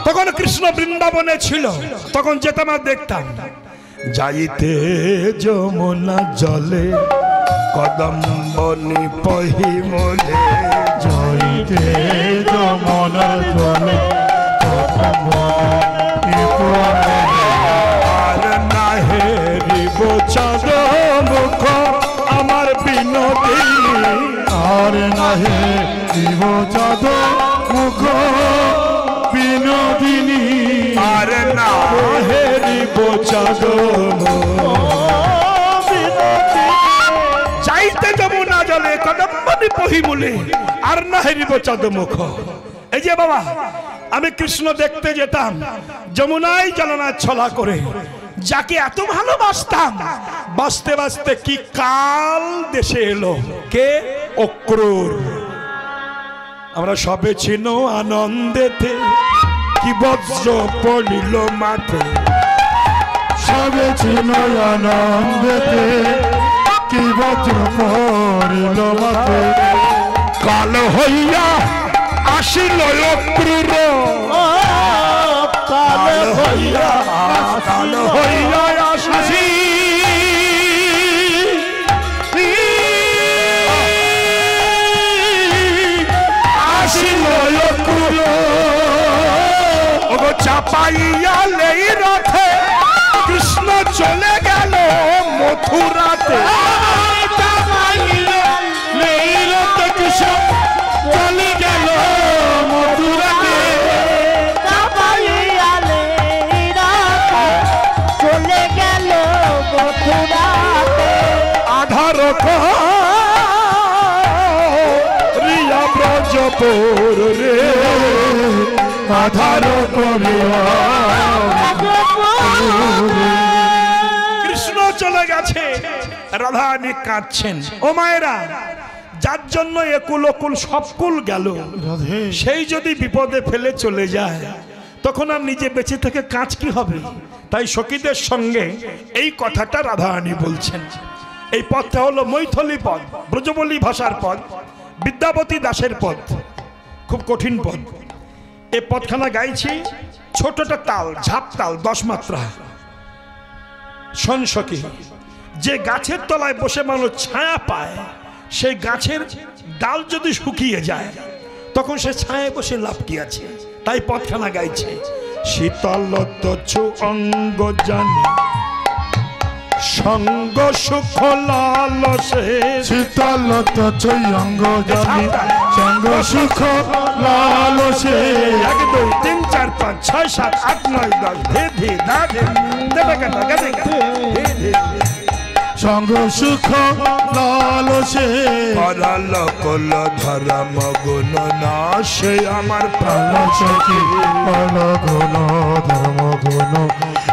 তখন কৃষ্ণ বৃন্দাবনে ছিল তখন যেতাম আর দেখতাম যাইতে যমুনা জলে কদম্বনি পহিমলে যাইতে যমুনা জলে কদম্বনি পহিমলে আর নাহে রিব চাঁদ মুখ আমার বিনোদিনী আর নাহে রিব চাঁদ মুখ বিনোদিনী আর না হেরিব চাঁদ যাইতে যমুনা জলে কদম্বনি পহিমলে আর না হেরিব চাঁদ মুখ এই যে বাবা আমি কৃষ্ণ দেখতে যেতাম যমুনায় জলনার ছলা করে যাকে এত ভালোবাসতাম বাঁচতে বাঁচতে কি কাল দেশে এলো কে অক্রূর আমরা সবে ছিল আনন্দেতে কি বজ্র পড়িল মাঠে সবে ছিল আনন্দেতে কি বজ্র পড়িল মাঠে কাল হইয়া আসিল অক্রূর কাল হইয়া আসি চাপাইয়া লেই রথে কৃষ্ণ চলে গেল মথুরাতে লেই রথে কৃষ্ণ চলে গেল মথুরাতে চলে গেল মথুরাতে আধার রিয়া ব্রজপুর রে আধার করিয়া কৃষ্ণ চলে গেছে রাধারানী কাঁদছেন ও মায়েরা যার জন্য একুল অকুল সবকুল গেল সেই যদি বিপদে ফেলে চলে যায় তখন আর নিজে বেঁচে থেকে কাজ কি হবে তাই সখীদের সঙ্গে এই কথাটা রাধারানী বলছেন এই পথটা হলো মৈথিলী পদ ব্রজবলী ভাষার পদ বিদ্যাপতি দাসের পদ খুব কঠিন পদ এই পদখানা গাইছি ছোটটা তাল ঝাপ তাল 10 মাত্রা শোন সখী যে গাছের তলায় বসে মানুষ ছায়া পায় সেই গাছের ডাল যদি শুকিয়ে যায় তখন সে ছায়ায় বসে লাভ কি আছে তাই পদখানা গাইছে শীতল তছু অঙ্গ জানি সঙ্গ সুখ লালসে শীতল তছু অঙ্গ জানি সঙ্গ সুখ লালসে 1 2 3 4 5 6 7 8 9 10 ধে ধে দা ধে দেবে কথা গাবে ধে ধে সঙ্গ সুখ লালসে পরাল কল ধর্ম গুণ নাশে আমার প্রাণ সখী পল গুণ ধর্ম গুণ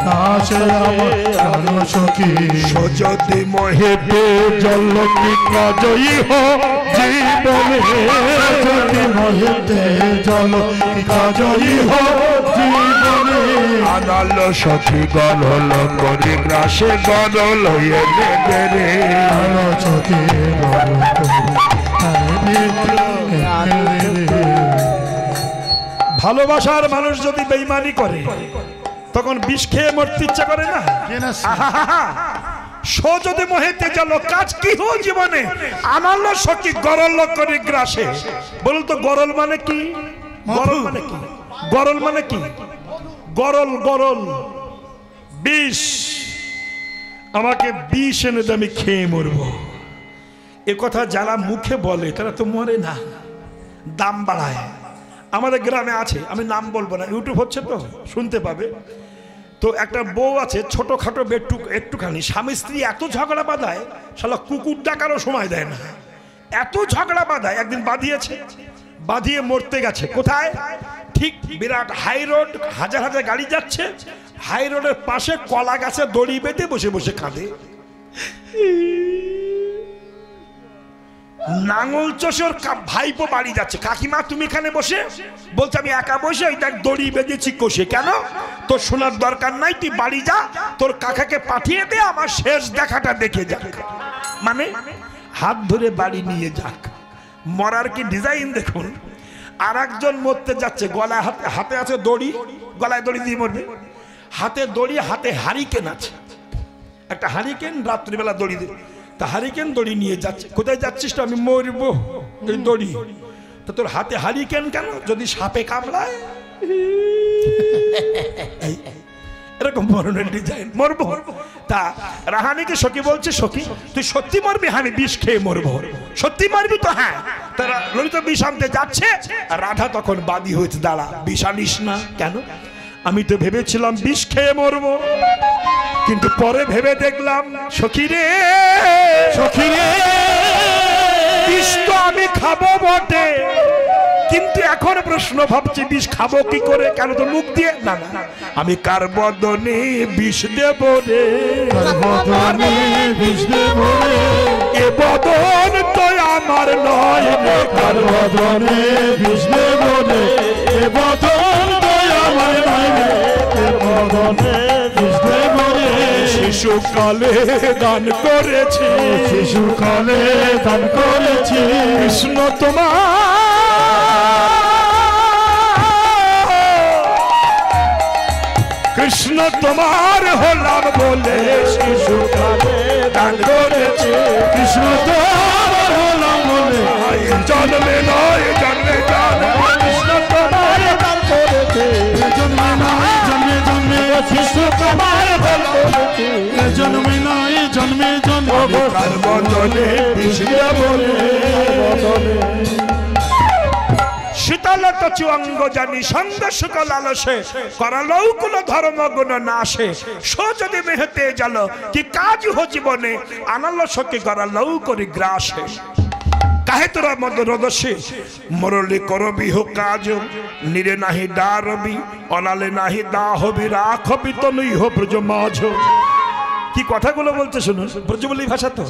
নাশে আমার প্রাণ সখী সজতি মহে জল কি কাজই হো জীবনে সজতি মহেতে জল কি কাজই হো জীবনে আনাল সখী গরল করি গ্রাসে গরল হয়ে রে সখী গরল করি ভালোবাসার মানুষ যদি বেঈমানি করে তখন বিষ খেয়ে মরতে ইচ্ছা করে না? সো যদি মোহেতে গেল কাজ কি হো জীবনে আনালো সকি গরল করে গ্রাসে। বলুন তো গরল মানে কি? গরল মানে কি? গরল মানে কি? গরল গরল বিষ। আমাকে বিষ এনে দে আমি খেয়ে মরবো। এ কথা যারা মুখে বলে তারা তো মরে না, দাম বাড়ায়। আমাদের গ্রামে আছে, আমি নাম বলবো না, ইউটিউব হচ্ছে তো শুনতে পাবে। তো একটা বউ আছে ছোটখাটো একটুখানি, স্বামী স্ত্রী এত ঝগড়া বাঁধায়, শালা কুকুর ডাকারও সময় দেয় না, এত ঝগড়া বাঁধায়। একদিন বাঁধিয়েছে, বাঁধিয়ে মরতে গেছে। কোথায়? ঠিক বিরাট হাই রোড, হাজার হাজার গাড়ি যাচ্ছে, হাই রোডের পাশে কলা গাছে দড়ি বেঁধে বসে বসে কাঁদে। নাঙল চষের ভাইপো বাড়ি যাচ্ছে, কাকিমা তুমি এখানে বসে? বলছে আমি একা বসে ওই দেখ দড়ি বেঁধেছি কষে। কেন? তোর শোনার দরকার নাই, তুই বাড়ি যা, তোর কাকাকে পাঠিয়ে দে, আমার শেষ দেখাটা দেখে যাক। মানে হাত ধরে বাড়ি নিয়ে যাক। মরার কি ডিজাইন দেখুন। আর একজন মরতে যাচ্ছে, গলায় হাতে আছে দড়ি, গলায় দড়ি দিয়ে মরবে। হাতে দড়ি, হাতে হারিকেন আছে, একটা হারিকেন, রাত্রিবেলা দড়ি দিয়ে। তা হারিকেন দড়ি নিয়ে যাচ্ছে। কোথায় যাচ্ছিস? তো আমি মরবো, এই দড়ি। তো তোর হাতে হারিকেন কেন? যদি সাপে কামড়ায়। এরকম মরণের ডিজাইন, মরবো। তা রাহানিকে সখী বলছে, সখী তুই সত্যি মরবি? আমি বিষ খেয়ে মরবো। সত্যি মরবি তো? হ্যাঁ। তারা ললিত বিষ আনতে যাচ্ছে, আর রাধা তখন বাদী হয়েছে, দাঁড়া বিষ আনিস না। কেন? আমি তো ভেবেছিলাম বিষ খেয়ে মরবো, কিন্তু পরে ভেবে দেখলাম সখী রে, সখী রে, বিষ তো আমি খাবো বটে, কিন্তু এখন প্রশ্ন ভাবছি বিষ খাবো কি করে? কেন? তো মুখ দিয়ে না, না আমি কার বদনে বিষ দেব রে, কার বদনে বিষ দেব রে, এ বদন তো আমার নয় রে, কার বদনে বিষ দেব রে, এ বদন তো আমার নয় রে, এ বদনে বিষ দেব রে। শিশুকালে দান করেছি, শিশুকালে দান করেছি, কৃষ্ণ তোমার কৃষ্ণ তোমার হলাম বলে শিশুকালে দান করেছি, কৃষ্ণ তোমার হলাম বলে জন্মে নয় জন্মে জন্মে কৃষ্ণ তোমার দান করেছে, জন্মে নয় জন্মে জন্মে কৃষ্ণ তোমার হলাম বলে, জন্মে নয় জন্মে জন্মে কার বদনে কৃষ্ণ বলে। শীতল কচু অঙ্গ জানি সঙ্গ সুকল আলসে, করালও কোন ধর্ম গুণ নাশে, সো যদি মেহতে জাল কি কাজ হো জীবনে, আনাল সকে করালও করি গ্রাসে। কাহে তোরা মদ রদসে মরলি করবি হো কাজ, নিরে নাহি ডা রবি, অনালে নাহি দা হবি, রাখবি তো নই হো ব্রজ মাঝ। কি কথাগুলো বলতে শুনুন, ব্রজবলি ভাষা তো,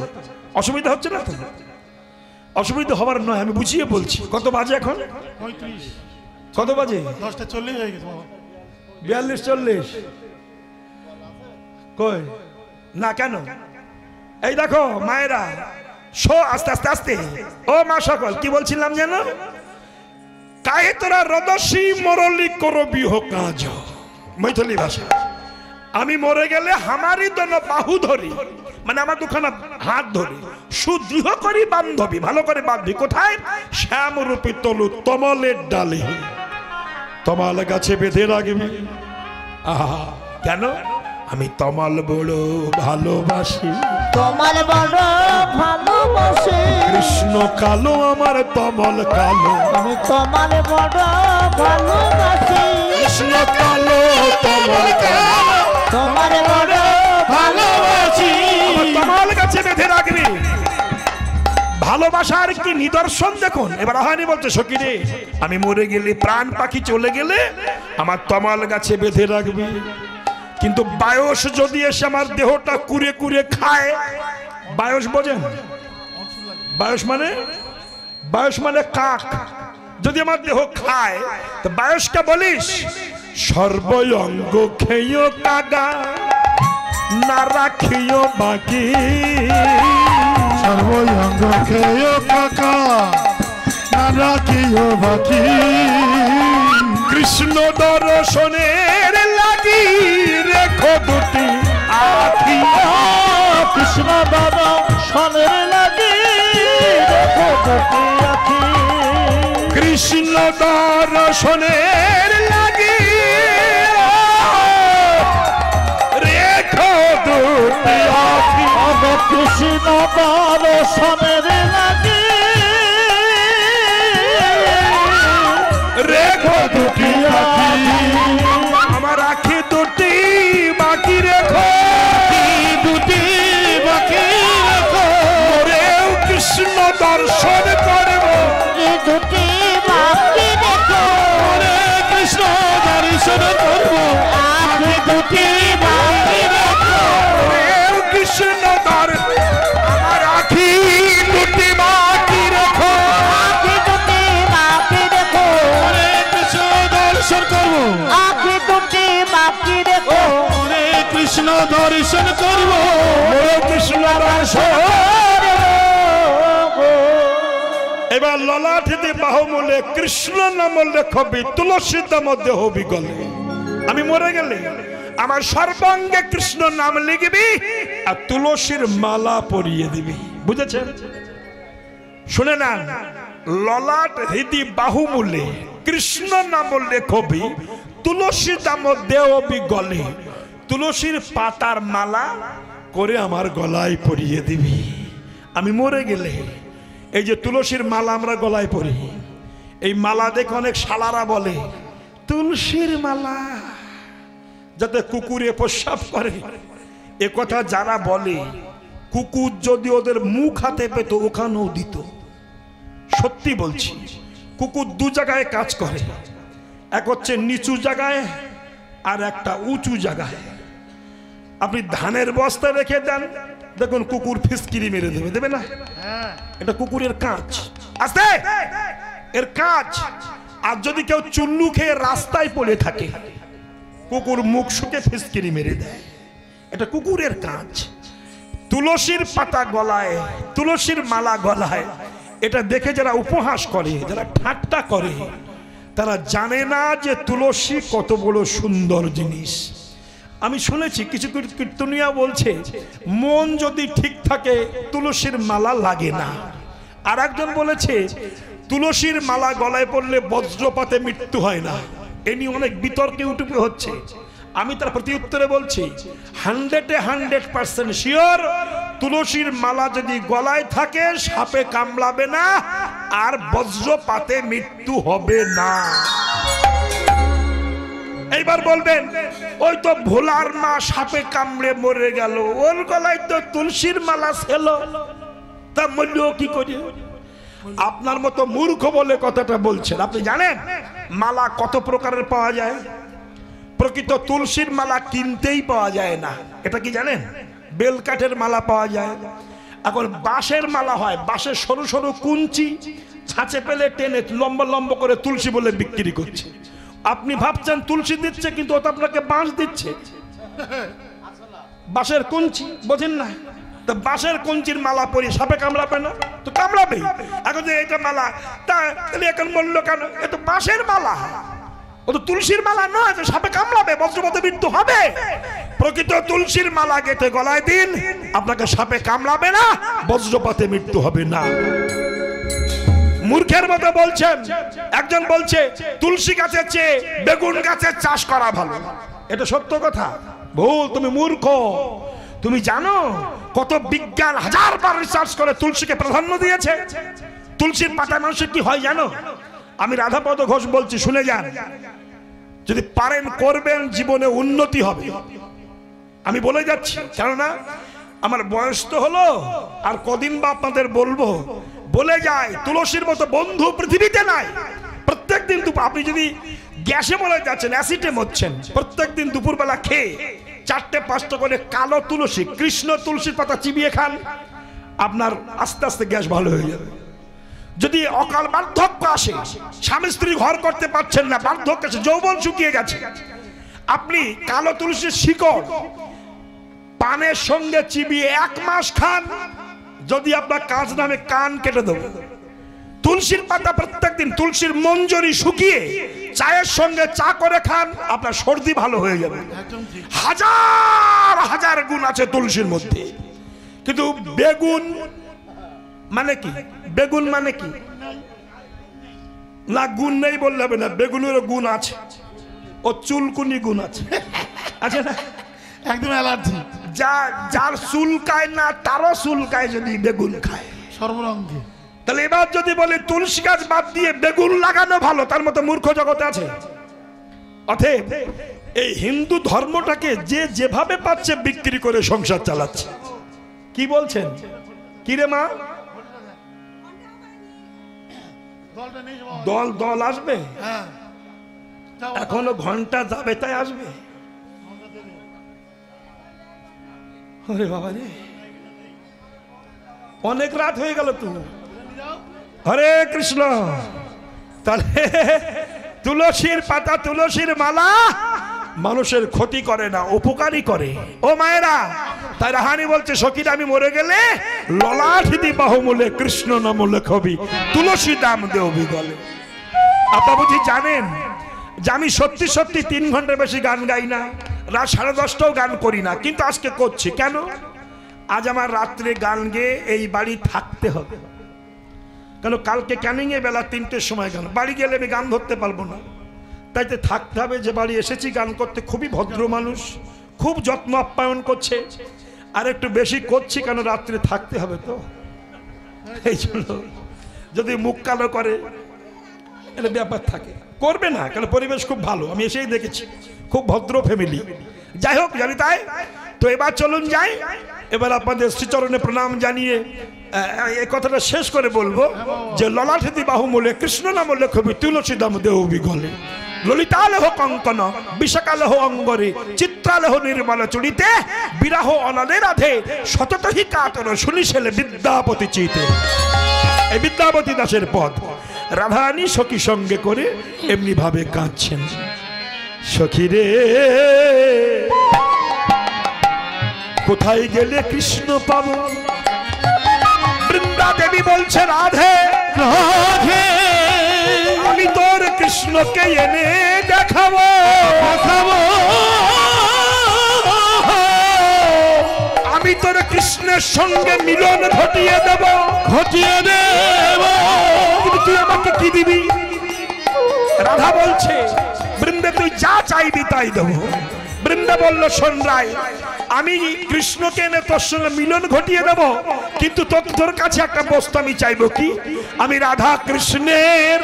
অসুবিধা হচ্ছে না তো? অসুবিধা হবার নয়, আমি বুঝিয়ে বলছি। কত বাজে এখন? কত বাজে? 10:40 হয়ে গেছে। 42-40 কই না কেন? এই দেখো মায়েরা, শো আস্তে আস্তে আস্তে। ও মা সকল, কি বলছিলাম যেন? কাহে তোরা রদসী মরলি করবি হো কাজ, মৈথিলি ভাষা। আমি মরে গেলে হামারি দোন বাহু ধরি, মানে আমার দুখানা হাত ধরি, সুদৃঢ় করি বান্ধবী, ভালো করে বাঁধবি। কোথায়? শ্যামরূপী তলু তমলের ডালে, তমাল গাছে বেঁধে রাখবি। আহা, কেন? আমি তমাল বড় ভালোবাসি, তোমার বড় ভালোবাসি, কৃষ্ণ কালো আমার তমল কালো, আমি তোমার বড় ভালোবাসি, কৃষ্ণ কালো তমল কালো, তোমার বড় ভালোবাসি, তমাল গাছে বেঁধে রাখবি। ভালোবাসার কি নিদর্শন দেখুন। এবার আহানি বলছে, সখী রে আমি মরে গেলে, প্রাণ পাখি চলে গেলে আমার তমাল গাছে বেঁধে রাখবি, কিন্তু বায়স যদি এসে আমার দেহটা কুড়ে কুড়ে খায়, বায়স বোঝেন? বায়স মানে কাক, যদি আমার দেহ খায় তো বায়সটা বলিস, সর্বঙ্গ খেয় কাগা না রাখিও বাকি, সর্বঙ্গ খেয় কাকা না রাখিও বাকি, কৃষ্ণ দর্শনের লাগি রেখো দুটি আখি। কৃষ্ণ দর্শনের লাগি রেখো দুটি আখি। কৃষ্ণ দর্শনের লাগি রেখো দুটি আখি। কৃষ্ণ দর্শনের লাগি রেখো দুটি আখি। আমার আখি দুটি বাকি রেখো, দুটি বাকি রেখো। ওরেও কৃষ্ণ দর্শন করব, দুটি বাকি রেখো। ওরে কৃষ্ণ দর্শন করব, আখি দুটি বাকি রেখো। ওরেও কৃষ্ণ আমার আখি দুটি বাকি রেখো। আখি দুটি বাকি রেখো। ওরে কৃষ্ণ দর্শন করব, আখি দুটি বাকি রেখো। ওরে কৃষ্ণ দর্শন করব, ওরে কৃষ্ণ দর্শন। এবার ললাটিতে বাহুমূলে কৃষ্ণ নাম লেখবি, তুলসী দাম দেহ বিগলে। আমি মরে গেলে আমার সর্বাঙ্গে কৃষ্ণ নাম লিখবি আর তুলসীর মালা পরিয়ে দিবি। বুঝেছেন? শুনে না, ললাট হৃদি বাহুমূলে কৃষ্ণ নাম লেখবি, তুলসী দাম দেহ বিগলে। তুলসীর পাতার মালা করে আমার গলায় পরিয়ে দিবি। আমি মরে গেলে এই যে তুলসীর মালা আমরা গলায় পরি, এই মালা দেখে অনেক শালারা বলে তুলসীর মালা, যাতে কুকুরে প্রস্রাব করে। এ কথা যারা বলে, কুকুর যদি ওদের মুখ হাতে পেত ওখানেও দিত। সত্যি বলছি, কুকুর দু জায়গায় কাজ করে, এক হচ্ছে নিচু জায়গায় আর একটা উঁচু জায়গায়। আপনি ধানের বস্তা রেখে দেন, দেখুন কুকুর ফিসকিরি মেরে দেবে, দেবে না? এটা কুকুরের কাজ, আস্তে এর কাজ। আর যদি কেউ চুল্লু খেয়ে রাস্তায় পড়ে থাকে, কুকুর মুখ শুকে ফিসকিরি মেরে দেয়, এটা কুকুরের কাজ। তুলসীর পাতা গলায়, তুলসীর মালা গলায়, এটা দেখে যারা উপহাস করে, যারা ঠাট্টা করে, তারা জানে না যে তুলসী কত বড় সুন্দর জিনিস। আমি শুনেছি কিছু কীর্তনিয়া বলছে মন যদি ঠিক থাকে তুলসীর মালা লাগে না। আর একজন বলেছে তুলসীর মালা গলায় পড়লে বজ্রপাতে মৃত্যু হয় না। এ নিয়ে অনেক বিতর্কে উঠে হচ্ছে। আমি তার প্রতি উত্তরে বলছি 100% শিওর, তুলসীর মালা যদি গলায় থাকে সাপে কামড়াবে না আর বজ্রপাতে মৃত্যু হবে না। এইবার বলবেন ওই তো ভোলার মা সাপে কামড়ে মরে গেল, ওর গলায় তো তুলসীর মালা ছিল, তা মূল্য কি করি? আপনার মতো মূর্খ বলে কথাটা বলছেন। আপনি জানেন মালা কত প্রকারের পাওয়া যায়? প্রকৃত তুলসীর মালা কিনতেই পাওয়া যায় না, এটা কি জানেন? বেলকাঠের মালা পাওয়া যায়, এখন বাঁশের মালা হয়, বাঁশের সরু সরু কুঞ্চি ছাঁচে পেলে টেনে লম্বা লম্বা করে তুলসী বলে বিক্রি করছে। আপনি ভাবছেন তুলসী দিচ্ছে, কিন্তু ওটা আপনাকে বাঁশ দিচ্ছে, বাঁশের কুঞ্চি, বোঝেন না? তো বাঁশের কুঞ্চির মালা পরি সাপে কামড়াবে না? তো কামড়াবে। এখন যে এটা মালা, তা এখন বললো কেন? এ তো বাঁশের মালা, ও তো তুলসীর মালা নয়, সাপে কামড়াবে, বজ্রপাতে মৃত্যু হবে। প্রকৃত তুলসীর মালা গেঁথে গলায় দিন, আপনাকে সাপে কামড়াবে না, বজ্রপাতে মৃত্যু হবে না। মূর্খের মতো বলছেন। একজন বলছে তুলসী গাছের চেয়ে বেগুন গাছের চাষ করা ভালো, এটা সত্য কথা? ভুল, তুমি মূর্খ। তুমি জানো কত বিজ্ঞান হাজারবার রিসার্চ করে তুলসীকে প্রাধান্য দিয়েছে? তুলসীর পাতায় মানুষের কি হয় জানো? আমি রাধাপদ ঘোষ বলছি, শুনে যান। যদি পারেন করবেন, জীবনে উন্নতি হবে। আমি বলে যাচ্ছি, কেননা আমার বয়স তো হলো, আর কদিন বা আপনাদের বলবো। বলে যায় তুলসীর মতো বন্ধু পৃথিবীতে নাই। প্রত্যেকদিন আপনি যদি গ্যাসে মরে যাচ্ছেন, অ্যাসিডে মরছেন, প্রত্যেকদিন দুপুরবেলা খেয়ে 4-5টা করে কালো তুলসী, কৃষ্ণ তুলসীর পাতা চিবিয়ে খান, আপনার আস্তে আস্তে গ্যাস ভালো হয়ে যাবে। যদি অকাল বার্ধক্য আসে, স্বামী স্ত্রী ঘর করতে পারছেন না, বার্ধক্য আসে, যৌবন শুকিয়ে গেছে, আপনি কালো তুলসীর শিকড় পানের সঙ্গে চিবিয়ে 1 মাস খান, যদি আপনার কাজ নামে কান কেটে দেব। তুলসীর পাতা প্রত্যেকদিন, তুলসীর মঞ্জরি শুকিয়ে চায়ের সঙ্গে চা করে খান, আপনার সর্দি ভালো হয়ে যাবে। একদম ঠিক। হাজার হাজার গুণ আছে তুলসীর মধ্যে। কিন্তু বেগুন মানে কি? বেগুন মানে কি? না, গুণ নেই বললে হবে না, বেগুনেরও গুণ আছে। ও চুলকুনি গুণ আছে, আছে না? একদম অ্যালার্জি যার চুলকায় না তারও চুলকায় যদি বেগুন খায়। সর্বরঙ্গে। তাহলে এবার যদি বলে তুলসী গাছ বাদ দিয়ে বেগুন লাগানো ভালো, তার মতো মূর্খ জগতে আছে? অতএব এই হিন্দু ধর্মটাকে যে যেভাবে পাচ্ছে বিক্রি করে সংসার চালাচ্ছে। কি বলছেন? কি রে মা? দলটা নেই বাবা। দল দল আসবে? হ্যাঁ যাও, এখনো ঘন্টা যাবে তাই আসবে। ওরে বাবা রে, অনেক রাত হয়ে গেল তো। হরে কৃষ্ণ। তাহলে তুলসীর পাতা, তুলসীর মালা মানুষের ক্ষতি করে না, উপকারী করে। ও মায়েরা, তাই রাহানি বলছে সখীরা আমি মরে গেলে ললাঠিদি বাহুমূলে কৃষ্ণ নাম লেখবি, তুলসী দাম দেবি গলে। আপনারা বুঝি জানেন যে আমি সত্যি সত্যি 3 ঘন্টার বেশি গান গাই না, রাত 10:30টাও গান করি না, কিন্তু আজকে করছি। কেন? আজ আমার রাত্রে গান গেয়ে এই বাড়ি থাকতে হবে। কেন? কালকে ক্যানিংয়ে বেলা 3টের সময় গান, বাড়ি গেলে আমি গান ধরতে পারবো না, তাইতে থাকতে হবে। যে বাড়ি এসেছি গান করতে, খুবই ভদ্র মানুষ, খুব যত্ন আপ্যায়ন করছে, আর একটু বেশি করছি কেন রাত্রে থাকতে হবে তো। এই জন্য যদি মুখ কালো করে এটা ব্যাপার থাকে, করবে না, কারণ পরিবেশ খুব ভালো, আমি এসেই দেখেছি, খুব ভদ্র ফ্যামিলি। যাই হোক, জানি তাই। তো এবার চলুন যাই, এবার আপনাদের শ্রীচরণে প্রণাম জানিয়ে এই কথাটা শেষ করে বলবো যে ললাঠিদি বাহুমূলে কৃষ্ণ নাম লেখবি, তুলসী দাম দেবি গলে। ললিতালেহ কঙ্কন বিশাকালেহ অঙ্গরে, চিত্রালেহ নির্মল চুড়িতে, বিরাহ অনালে রাধে, সততহি কাতর শুনিছেলে বিদ্যাপতি চিতে। এই বিদ্যাপতি দাসের পদ রাধারানী সখী সঙ্গে করে এমনি ভাবে কাঁদছেন। সখী রে কোথায় গেলে কৃষ্ণ পাবো? বৃন্দা দেবী বলছে রাধে রাধে, আমি তোর কৃষ্ণকে এনে দেখাবো দেখাবো, আমি তোর কৃষ্ণের সঙ্গে মিলন ঘটিয়ে দেব ঘটিয়ে দেব। কিন্তু তুই আমাকে কি দিবি? রাধা বলছে বৃন্দে তুই যা চাইবি তাই দেবো। বৃন্দা বলল শোন রায়, আমি কৃষ্ণকে এনে তোর সঙ্গে মিলন ঘটিয়ে দেব, কিন্তু তোর কাছে একটা বস্তু আমি চাইবো। কি? আমি রাধা কৃষ্ণের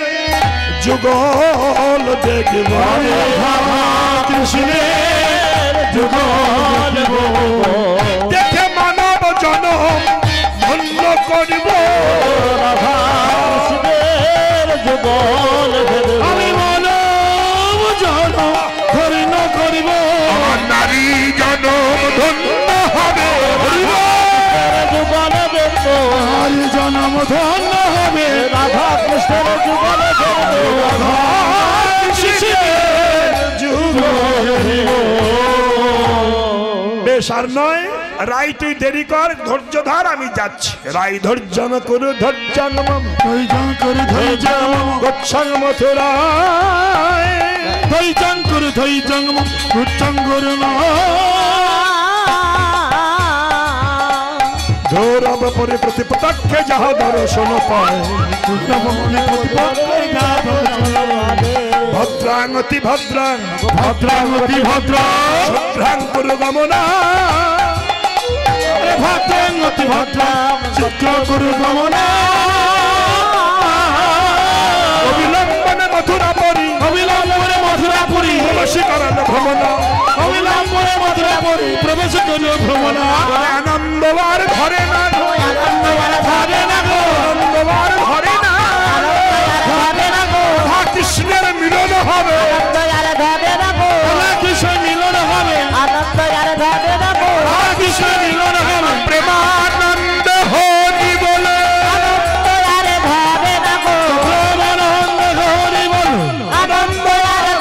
যুগল দেখব, কৃষ্ণের যুগল দেখে মানব জনম ধন্য করব, রাধা কৃষ্ণের যুগল আমি মানব জনম ধন্য করব, আমার নারী জনম ধন্য হবে, যুগল দেখব, নারী জনম ধন্য হবে, রাধা কৃষ্ণের যুগল দেখব, রাধা কৃষ্ণের যুগল। বেশ আর নয়, রাই তুই দেরি কর, ধৈর্য ধর, আমি যাচ্ছি। রাই ধৈর্য করু ধৈর্যং মম, ধৈর্যং করু ধৈর্যং মম, গচ্ছং মথুরায়, ধৈর্যং করু ধৈর্যং মম, গচ্ছং করু না। ধৌরব পরে প্রতিপক্ষে যাহা দর্শন পায়, ভদ্রাঙ্গতি ভদ্রাং ভদ্রাঙ্গতি ভদ্রাং, ভদ্রাং করু গমনা, ভদ্রাঙ্গতি ভদ্রাং চিত্র করু গমনা, অবিলম্বনে মথুরাপুরী, অবিলম্বনে মথুরাপুরী প্রবেশ করাল ভ্রমণা, অবিলম্বনে মথুরাপুরী প্রবেশ করল ভ্রমণা। আনন্দবার ঘরে না, আনন্দবার ঘরে না, আনন্দবার ঘরে না, রাধা কৃষ্ণের মিলন হবে, রাধা কৃষ্ণের মিলন হবে, রাধা কৃষ্ণের মিলন হবে, প্রেমানন্দ হরি বলে, প্রেমানন্দ হরি বলে, আনন্দ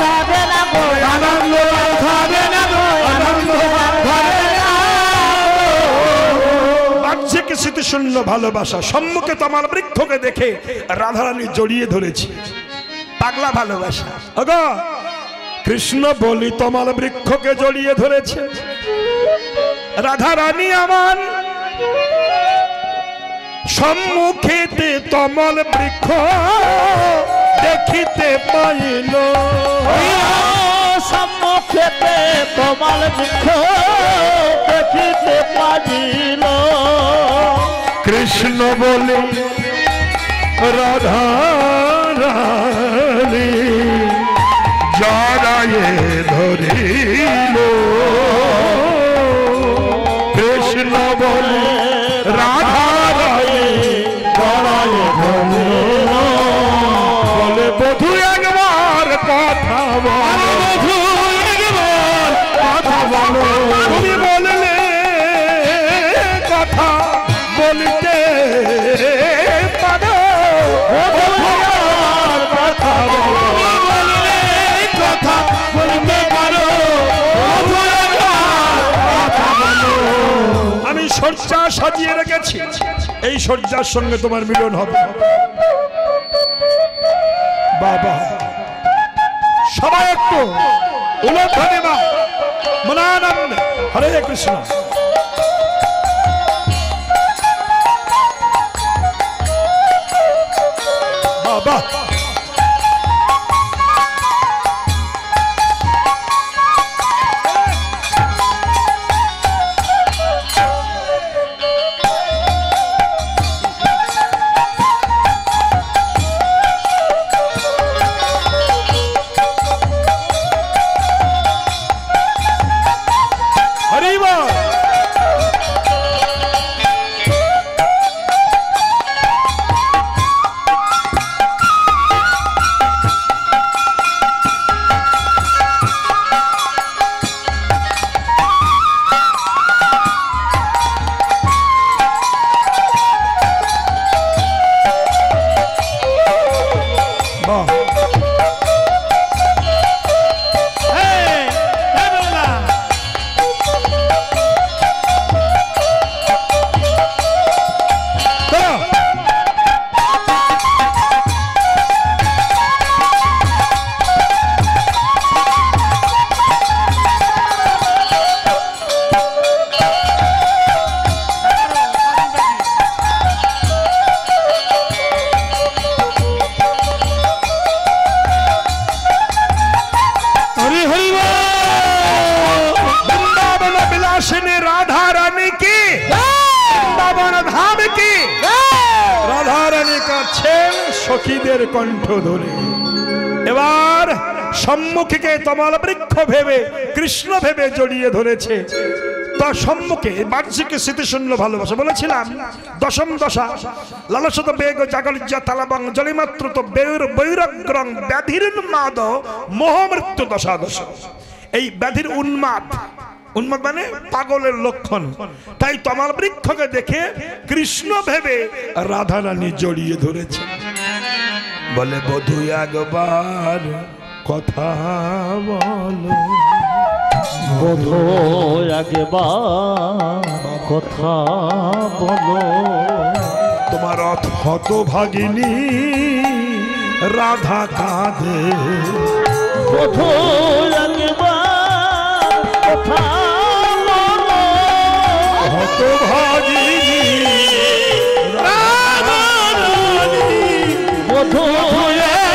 ভাবে না, আনন্দ ভাবে না, বাহ্যিক স্মৃতিশূন্য ভালোবাসা। সম্মুখে তোমার বৃক্ষকে দেখে রাধারানী জড়িয়ে ধরেছি। পাগলা ভালোবাসা। ওগো কৃষ্ণ বলি তমাল বৃক্ষকে জড়িয়ে ধরেছে, রাধা রানী আমার সম্মুখেতে তমাল বৃক্ষ দেখিতে পাইল, সম্মুখেতে তমাল বৃক্ষ দেখিতে পাইল। কৃষ্ণ বলে রাধা রানী জড়ায়ে ধরিল, কৃষ্ণ বলে রাধা রানী জড়ায়ে ধরিল, বলে বধূ একবার কথা বলো, বধূ একবার কথা বলো, তুমি বললে কথা বলতে পারো, কথা বললে কথা বলতে পারো, আমি শয্যা সাজিয়ে রেখেছি, এই শয্যার সঙ্গে তোমার মিলন হবে। বাবা সবাই একটু উলধ্বনি বা মনানন্দে হরে কৃষ্ণ। বাবা সখীদের কণ্ঠ ধরে এবার সম্মুখে তমাল বৃক্ষ ভেবে কৃষ্ণ ভেবে জড়িয়ে ধরেছে। তার সম্মুখে বাহ্যিক স্মৃতিশূন্য ভালোবাসা বলেছিলাম দশম দশা লালসত বেগ জাগলিজ্জা তালাবং জলিমাত্র তো বৈরাগ্রং ব্যাধির উন্মাদ মোহ মৃত্যু দশা দশ। এই ব্যাধির উন্মাদ, উন্মাদ মানে পাগলের লক্ষণ। তাই তমাল বৃক্ষকে দেখে কৃষ্ণ ভেবে রাধা রানী জড়িয়ে ধরেছে। বলে বধূ একবার কথা বলো, বধূ একবার কথা বলো, তোমার হতভাগিনী রাধা কাঁদে, বধূ একবার কথা বলো, হতভাগিনী রাধা রানী বধূ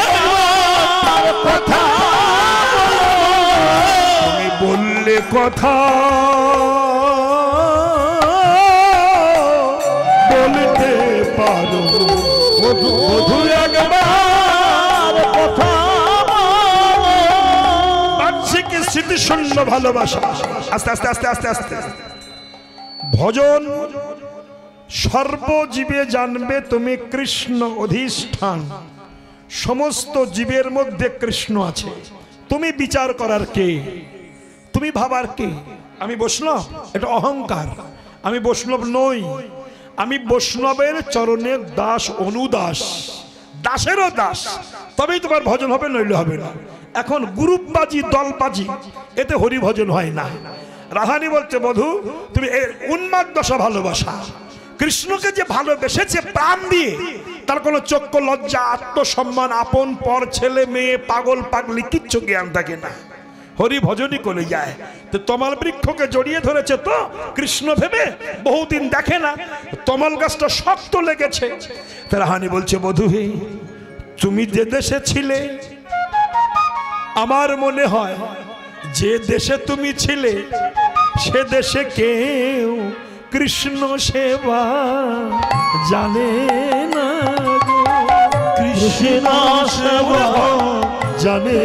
একবার কথা তুমি বললে কথা বলতে পারো, বধূ একবার কথা বাহ্যিক স্মৃতিশূন্য ভালোবাসা। আস্তে আস্তে আস্তে আস্তে আস্তে ভজন সর্বজীবে জানবে তুমি কৃষ্ণ অধিষ্ঠান, সমস্ত জীবের মধ্যে কৃষ্ণ আছে। তুমি বিচার করার কে, তুমি ভাবার কে? আমি বৈষ্ণব, এটা অহংকার। আমি বৈষ্ণব নই, আমি বৈষ্ণবের চরণের দাস, অনুদাস, দাসেরও দাস। তবেই তোমার ভজন হবে, নইলে হবে না। এখন গ্রুপবাজি দলবাজি এতে হরি ভজন হয় না। রাধানী বলছে বধূ তুমি এর উন্মাদ দশা ভালোবাসা, কৃষ্ণকে যে ভালোবেসেছে প্রাণ দিয়ে, তার কোনো চক্ষু লজ্জা আত্মসম্মান আপন পর ছেলে মেয়ে পাগল পাগলি কিচ্ছু জ্ঞান থাকে না, হরি ভজনই করে যায়। তো তমাল বৃক্ষকে জড়িয়ে ধরেছে তো কৃষ্ণ ভেবে, বহুদিন দেখে না, তমাল গাছটা শক্ত লেগেছে। রাহানি বলছে বধূ হে, তুমি যে দেশে ছিলে আমার মনে হয় যে দেশে তুমি ছিলে সে দেশে কেউ কৃষ্ণ সেবা জানে না গো। কৃষ্ণ সেবা জানে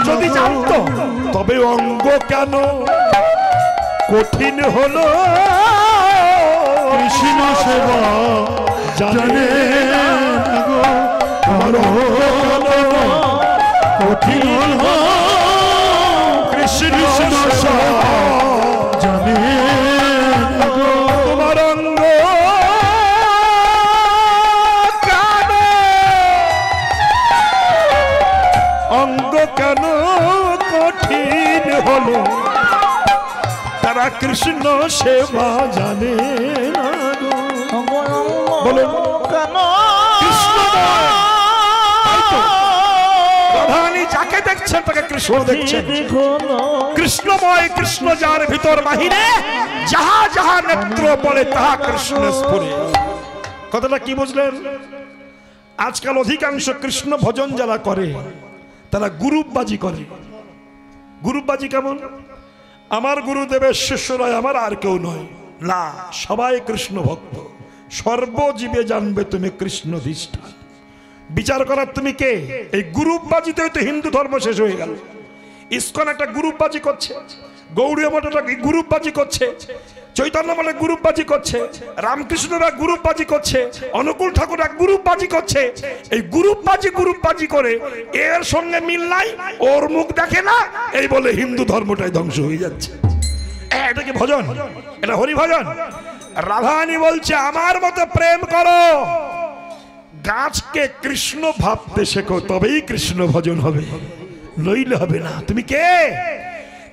যদি জানতো তবে অঙ্গ কেন কঠিন হলো। কৃষ্ণ সেবা জানে না গো, কঠিন হলো। কৃষ্ণ সেবা জানে না গো, তোমার অঙ্গ কেন, অঙ্গ কেন কঠিন হলো, তারা কৃষ্ণ সেবা জানে না গো। বলুন কেন প্রধানী যাকে দেখছেন তাকে কৃষ্ণ দেখছেন। কৃষ্ণময় কৃষ্ণ যার ভিতর বাহিরে, যাহা যাহা নেত্র বলে তাহা কৃষ্ণ স্ফুরে। কথাটা কি বুঝলেন? আজকাল অধিকাংশ কৃষ্ণ ভজন যারা করে তারা গ্রুপবাজি করে। গ্রুপবাজি কেমন? আমার গুরুদেবের শিষ্যরা আমার আর কেউ নয়, না সবাই কৃষ্ণ ভক্ত, সর্বজীবে জানবে তুমি কৃষ্ণ ধিষ্ঠা। বিচার করার তুমি কে? এই গ্রুপবাজিতে তো হিন্দু ধর্ম শেষ হয়ে গেল। ইসকন একটা গ্রুপবাজি করছে, গৌড়ীয় মঠটা গ্রুপবাজি করছে, চৈতন্য মঠে গ্রুপবাজি করছে, রামকৃষ্ণরা গ্রুপবাজি করছে, অনুকূল ঠাকুর এক গ্রুপবাজি করছে। এই গ্রুপবাজি করে এর সঙ্গে মিল নাই, ওর মুখ দেখে না, এই বলে হিন্দু ধর্মটাই ধ্বংস হয়ে যাচ্ছে। এটা কি ভজন? এটা হরি ভজন? রাধারানী বলছে আমার মতো প্রেম করো, গাছকে কৃষ্ণ ভাবতে শেখো, তবেই কৃষ্ণ ভজন হবে, নইলে হবে না। তুমি কে?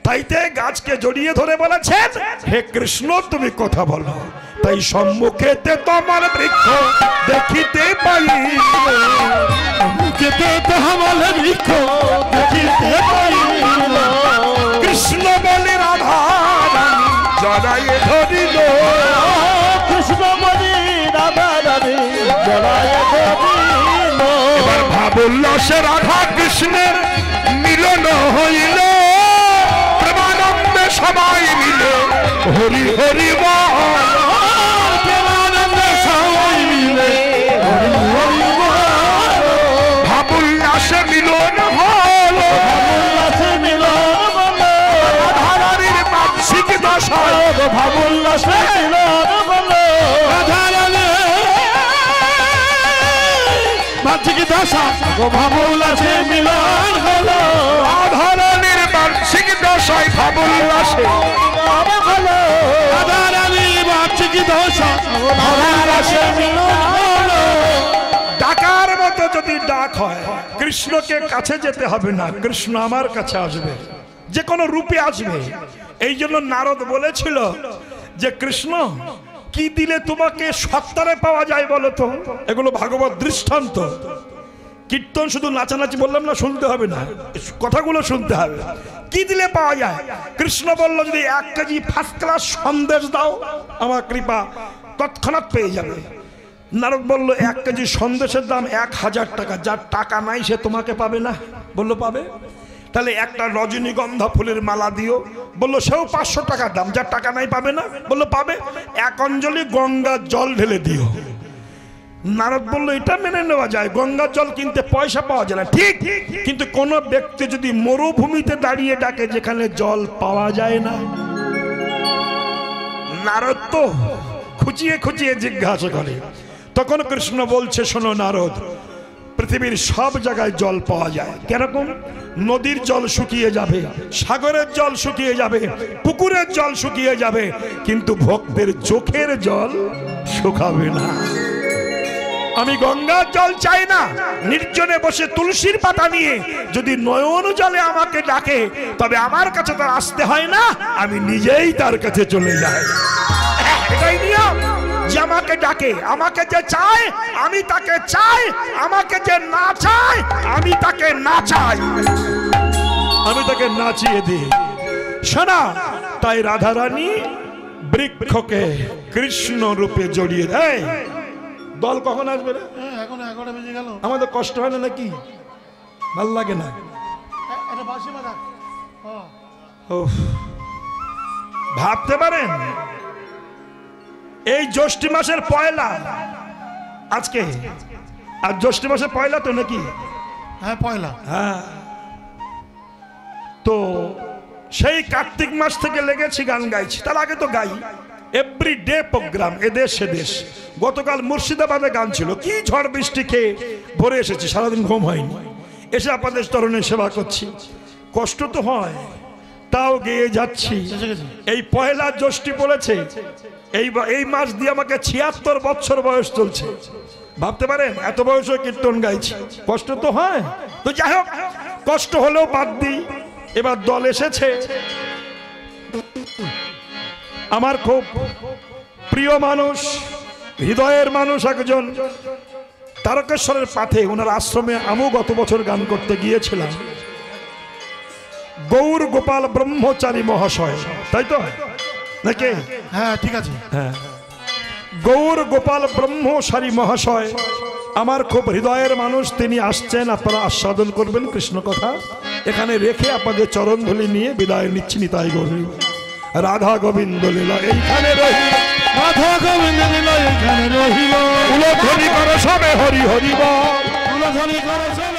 তাইতে গাছকে জড়িয়ে ধরে বলেছেন হে কৃষ্ণ তুমি কথা বলো। তাই সম্মুখেতে তোমার বৃক্ষ দেখিতে পাই, কৃষ্ণ বলে রাধা জড়াইয়ে ধরিল, কৃষ্ণ বলি রাধা রানী জড়ায় ধরিল। এবার ভাবোল্লাসে রাধা কৃষ্ণের মিলন হইল, প্রেমানন্দে সবাই মিলে হরি হরি বল, প্রেমানন্দে সবাই মিলে হরি হরি বল। ভাবোল্লাসে মিলন হল, ভাবোল্লাসে মিলন বলো, রাধারানীর মানসিক দশায় ভাবোল্লাসে মিলন বলো, মানসিক দশা ভাবোল্লাসে মিলন হলো। রাধারানীর মানসিক দশায় ভাবোল্লাসে হলো রাধারানীর মানসিক দশা ভাবোল্লাসে মিলন হলো। ডাকার মতো যদি ডাক হয়, কৃষ্ণকে কাছে যেতে হবে না, কৃষ্ণ আমার কাছে আসবে, যে কোনো রূপে আসবে। এই জন্য নারদ বলেছিল যে কৃষ্ণ কি দিলে তোমাকে সত্তরে পাওয়া যায় বলো তো? এগুলো ভাগবত দৃষ্টান্ত। কীর্তন শুধু নাচানাচি বললাম না, শুনতে হবে না, কথাগুলো শুনতে হবে। কি দিলে পাওয়া যায়? কৃষ্ণ বলল যদি 1 কেজি ফার্স্ট ক্লাস সন্দেশ দাও আমার কৃপা তৎক্ষণাৎ পেয়ে যাবে। নারদ বলল 1 কেজি সন্দেশের দাম 1000 টাকা, যার টাকা নাই সে তোমাকে পাবে না। বললো পাবে। তাহলে একটা রজনীগন্ধা ফুলের মালা দিও, বললো সেও 500 টাকার দাম, যার টাকা নাই পাবে না। বললো পাবে। 1 অঞ্জলি গঙ্গার জল ঢেলে দিও। নারদ বললো এটা মেনে নেওয়া যায়, গঙ্গার জল কিনতে পয়সা পাওয়া যায় না, ঠিক, কিন্তু কোন ব্যক্তি যদি মরুভূমিতে দাঁড়িয়ে ডাকে যেখানে জল পাওয়া যায় না, নারদ তো খুঁচিয়ে খুঁচিয়ে জিজ্ঞাসা করে। তখন কৃষ্ণ বলছে শোনো নারদ, পৃথিবীর সব জায়গায় জল পাওয়া যায়। কেরকম? নদীর জল শুকিয়ে যাবে, সাগরের জল শুকিয়ে যাবে, পুকুরের জল শুকিয়ে যাবে, কিন্তু ভক্তের চোখের জল শুকাবে না। আমি গঙ্গার জল চাই না, নির্জনে বসে তুলসীর পাতা নিয়ে যদি নয়ন জলে আমাকে ডাকে তবে আমার কাছে তার আসতে হয় না, আমি নিজেই তার কাছে চলে যাই। এটাই নিয়ম। যে আমাকে ডাকে, আমাকে যে চায় আমি তাকে চাই, আমাকে যে না চায় আমি তাকে না চাই, আমি তাকে নাচিয়ে দিই। শোনা, তাই রাধারানী বৃক্ষকে কৃষ্ণ রূপে জড়িয়ে দেয়। দল কখন আসবে রে? এখন 11টা বেজে গেল। আমাদের কষ্ট হয় না নাকি? ভাল লাগে না? এটা বাসি বাজা। উফ, ভাবতে পারেন এই জ্যৈষ্ঠ মাসের পয়লা আজকে, আর জ্যৈষ্ঠ মাসের পয়লা তো নাকি? হ্যাঁ পয়লা। হ্যাঁ, তো সেই কার্তিক মাস থেকে লেগেছি গান গাইছি। তার আগে তো গাই এভরিডে প্রোগ্রাম, এদেশ সেদেশ। গতকাল মুর্শিদাবাদে গান ছিল, কি ঝড় বৃষ্টি খেয়ে ভরে এসেছি, সারাদিন ঘুম হয়নি, এসে আপনাদের চরণে সেবা করছি। কষ্ট তো হয়, তাও গেয়ে যাচ্ছি। এই পয়লা জ্যৈষ্ঠ পড়েছে, এই মাস দিয়ে আমাকে 76 বছর বয়স চলছে। ভাবতে পারেন এত বয়সে কীর্তন গাইছি, কষ্ট তো হয়। তো যাই হোক, কষ্ট হলেও বাদ দিই। এবার দল এসেছে, আমার খুব প্রিয় মানুষ, হৃদয়ের মানুষ একজন, তারকেশ্বরের পাথে, ওনার আশ্রমে আমিও গত বছর গান করতে গিয়েছিলাম। গৌর গোপাল ব্রহ্মচারী মহাশয়, তাই তো নাকি? হ্যাঁ ঠিক আছে। হ্যাঁ, গৌর গোপাল ব্রহ্মচারী মহাশয় আমার খুব হৃদয়ের মানুষ, তিনি আসছেন। আপনারা আস্বাদন করবেন কৃষ্ণ কথা। এখানে রেখে আপনাদের চরণ ধুলি নিয়ে বিদায় নিচ্ছি। নিতাই গৌরী রাধা গোবিন্দ লীলা এইখানে রহিল, রাধা গোবিন্দ লীলা এইখানে রহিল, কুলধ্বনি করো সবে হরি হরি বল, কুলধ্বনি করো সবে